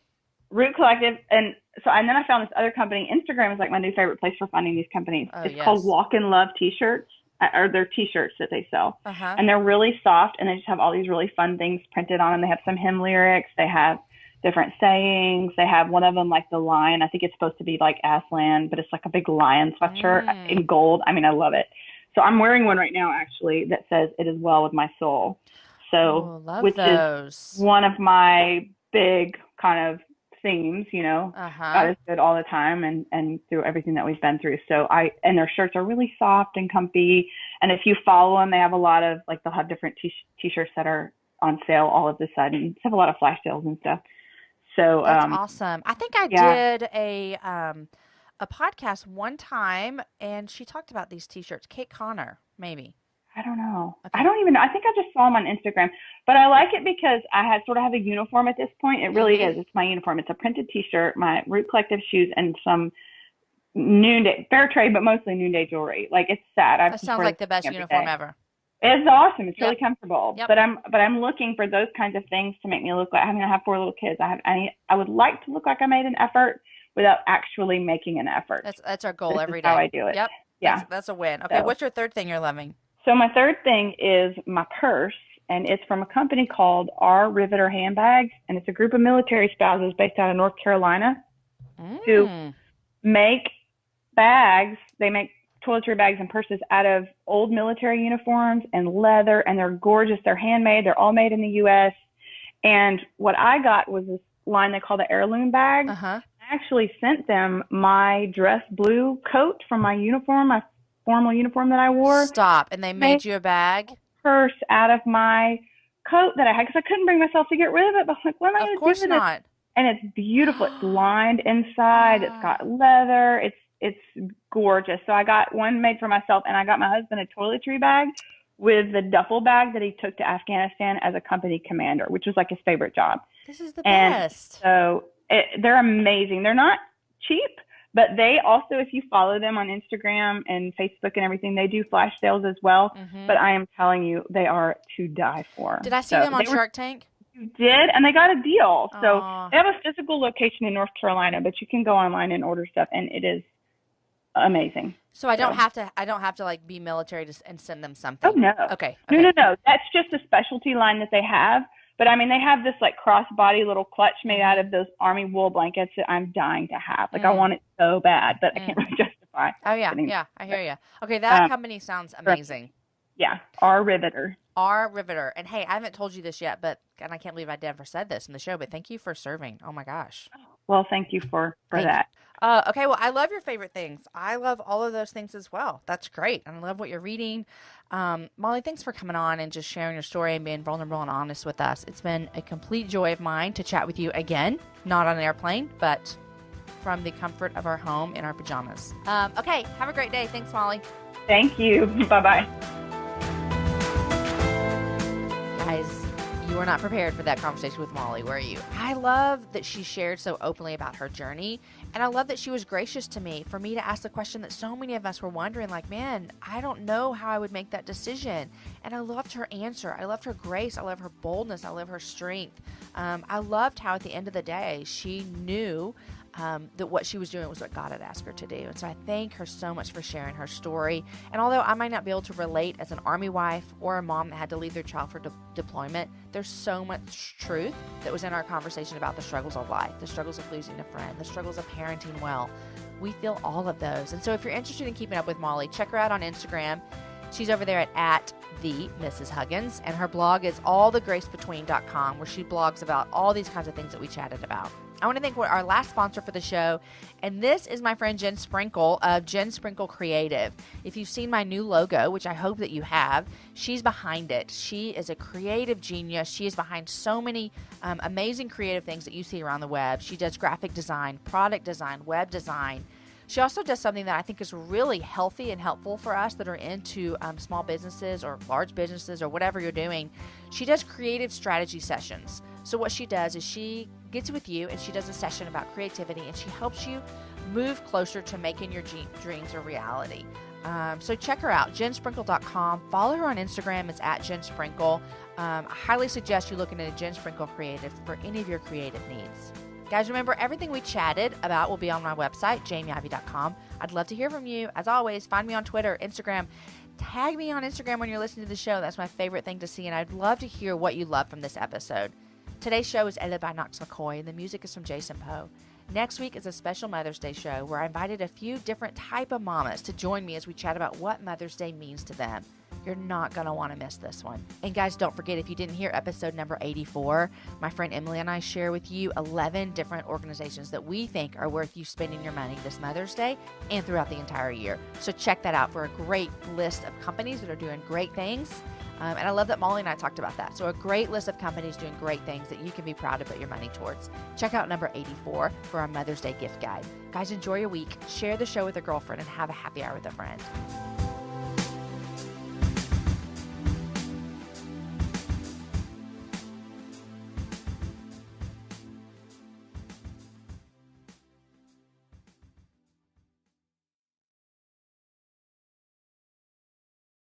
B: Root Collective, and then I found this other company. Instagram is like my new favorite place for finding these companies. It's called Walk in Love T-shirts, or they're T-shirts that they sell, and they're really soft, and they just have all these really fun things printed on them. They have some hymn lyrics. They have different sayings. They have one of them like the lion. I think it's supposed to be like Aslan, but it's like a big lion sweatshirt in gold. I mean, I love it. So I'm wearing one right now, actually, that says "It is well with my soul." So, which is one of my big kind of themes, you know. God is good all the time, and through everything that we've been through. So and their shirts are really soft and comfy. And if you follow them, they have a lot of they'll have different t-shirts that are on sale all of a sudden. They have a lot of flash sales and stuff. So
A: that's awesome. I think I did a podcast one time, and she talked about these T-shirts. Kate Connor, maybe.
B: I don't know. Okay. I don't even know. I think I just saw them on Instagram. But I like it because I sort of have a uniform at this point. It really is. It's my uniform. It's a printed T-shirt, my Root Collective shoes, and some noonday, fair trade, but mostly noonday jewelry. Like, it's sad.
A: That sounds like the best uniform ever.
B: It's awesome. It's really comfortable. Yep. But I'm looking for those kinds of things to make me look like. I mean, I have 4 little kids. I would like to look like I made an effort without actually making an effort.
A: That's our goal every day.
B: How I do it.
A: Yep.
B: Yeah.
A: That's a win. Okay. What's your third thing you're loving?
B: So my third thing is my purse, and it's from a company called Our Riveter Handbags, and it's a group of military spouses based out of North Carolina who make bags. They make toiletry bags and purses out of old military uniforms and leather, and they're gorgeous. They're handmade. They're all made in the U.S. And what I got was this line they call the heirloom bag. I actually sent them my dress blue coat from my uniform, my formal uniform that I wore.
A: Stop. And they made you a bag?
B: Purse out of my coat that I had because I couldn't bring myself to get rid of it. But I was like, what am I going to do with
A: not.
B: This? And it's beautiful. It's lined inside. It's got leather. It's gorgeous. So I got one made for myself, and I got my husband a toiletry bag with the duffel bag that he took to Afghanistan as a company commander, which was like his favorite job.
A: This is the best.
B: So they're amazing. They're not cheap, but they also, if you follow them on Instagram and Facebook and everything, they do flash sales as well. But I am telling you, they are to die for.
A: Did I see them on Shark Tank?
B: You did, and they got a deal. So they have a physical location in North Carolina, but you can go online and order stuff, and it is amazing.
A: So I don't have to like be military and send them something.
B: Oh no.
A: Okay.
B: No. That's just a specialty line that they have. But I mean, they have this like crossbody little clutch made out of those army wool blankets that I'm dying to have. Like I want it so bad, but I can't really justify.
A: Oh yeah, I hear you. Okay, that company sounds amazing.
B: Yeah, Our Riveter.
A: Our Riveter. And hey, I haven't told you this yet, and I can't believe I never said this in the show, but thank you for serving. Oh my gosh.
B: Well, thank you for that.
A: Okay, well, I love your favorite things. I love all of those things as well. That's great. And I love what you're reading. Molly, thanks for coming on and just sharing your story and being vulnerable and honest with us. It's been a complete joy of mine to chat with you again, not on an airplane, but from the comfort of our home in our pajamas. Okay, have a great day. Thanks, Molly.
B: Thank you. Bye-bye.
A: Guys, you were not prepared for that conversation with Molly, were you? I love that she shared so openly about her journey, and I love that she was gracious to me for me to ask the question that so many of us were wondering, like, man, I don't know how I would make that decision. And I loved her answer. I loved her grace. I love her boldness. I love her strength. I loved how at the end of the day, she knew that what she was doing was what God had asked her to do. And so I thank her so much for sharing her story. And although I might not be able to relate as an Army wife or a mom that had to leave their child for deployment, there's so much truth that was in our conversation about the struggles of life, the struggles of losing a friend, the struggles of parenting well. We feel all of those. And so if you're interested in keeping up with Molly, check her out on Instagram. She's over there at the Mrs. Huggins, and her blog is allthegracebetween.com, where she blogs about all these kinds of things that we chatted about. I want to thank our last sponsor for the show, and this is my friend Jen Sprinkle of Jen Sprinkle Creative. If you've seen my new logo, which I hope that you have, she's behind it. She is a creative genius. She is behind so many amazing creative things that you see around the web. She does graphic design, product design, web design. She also does something that I think is really healthy and helpful for us that are into small businesses or large businesses or whatever you're doing. She does creative strategy sessions. So what she does is she gets with you and she does a session about creativity, and she helps you move closer to making your dreams a reality. So check her out, jensprinkle.com. Follow her on Instagram. It's at Jen Sprinkle. I highly suggest you look into Jen Sprinkle Creative for any of your creative needs. Guys, remember, everything we chatted about will be on my website, jamieivey.com. I'd love to hear from you. As always, find me on Twitter, Instagram. Tag me on Instagram when you're listening to the show. That's my favorite thing to see, and I'd love to hear what you love from this episode. Today's show is edited by Knox McCoy, and the music is from Jason Poe. Next week is a special Mother's Day show where I invited a few different type of mamas to join me as we chat about what Mother's Day means to them. You're not going to want to miss this one. And guys, don't forget, if you didn't hear episode number 84, my friend Emily and I share with you 11 different organizations that we think are worth you spending your money this Mother's Day and throughout the entire year. So check that out for a great list of companies that are doing great things. And I love that Molly and I talked about that. So a great list of companies doing great things that you can be proud to put your money towards. Check out number 84 for our Mother's Day gift guide. Guys, enjoy your week. Share the show with a girlfriend and have a happy hour with a friend.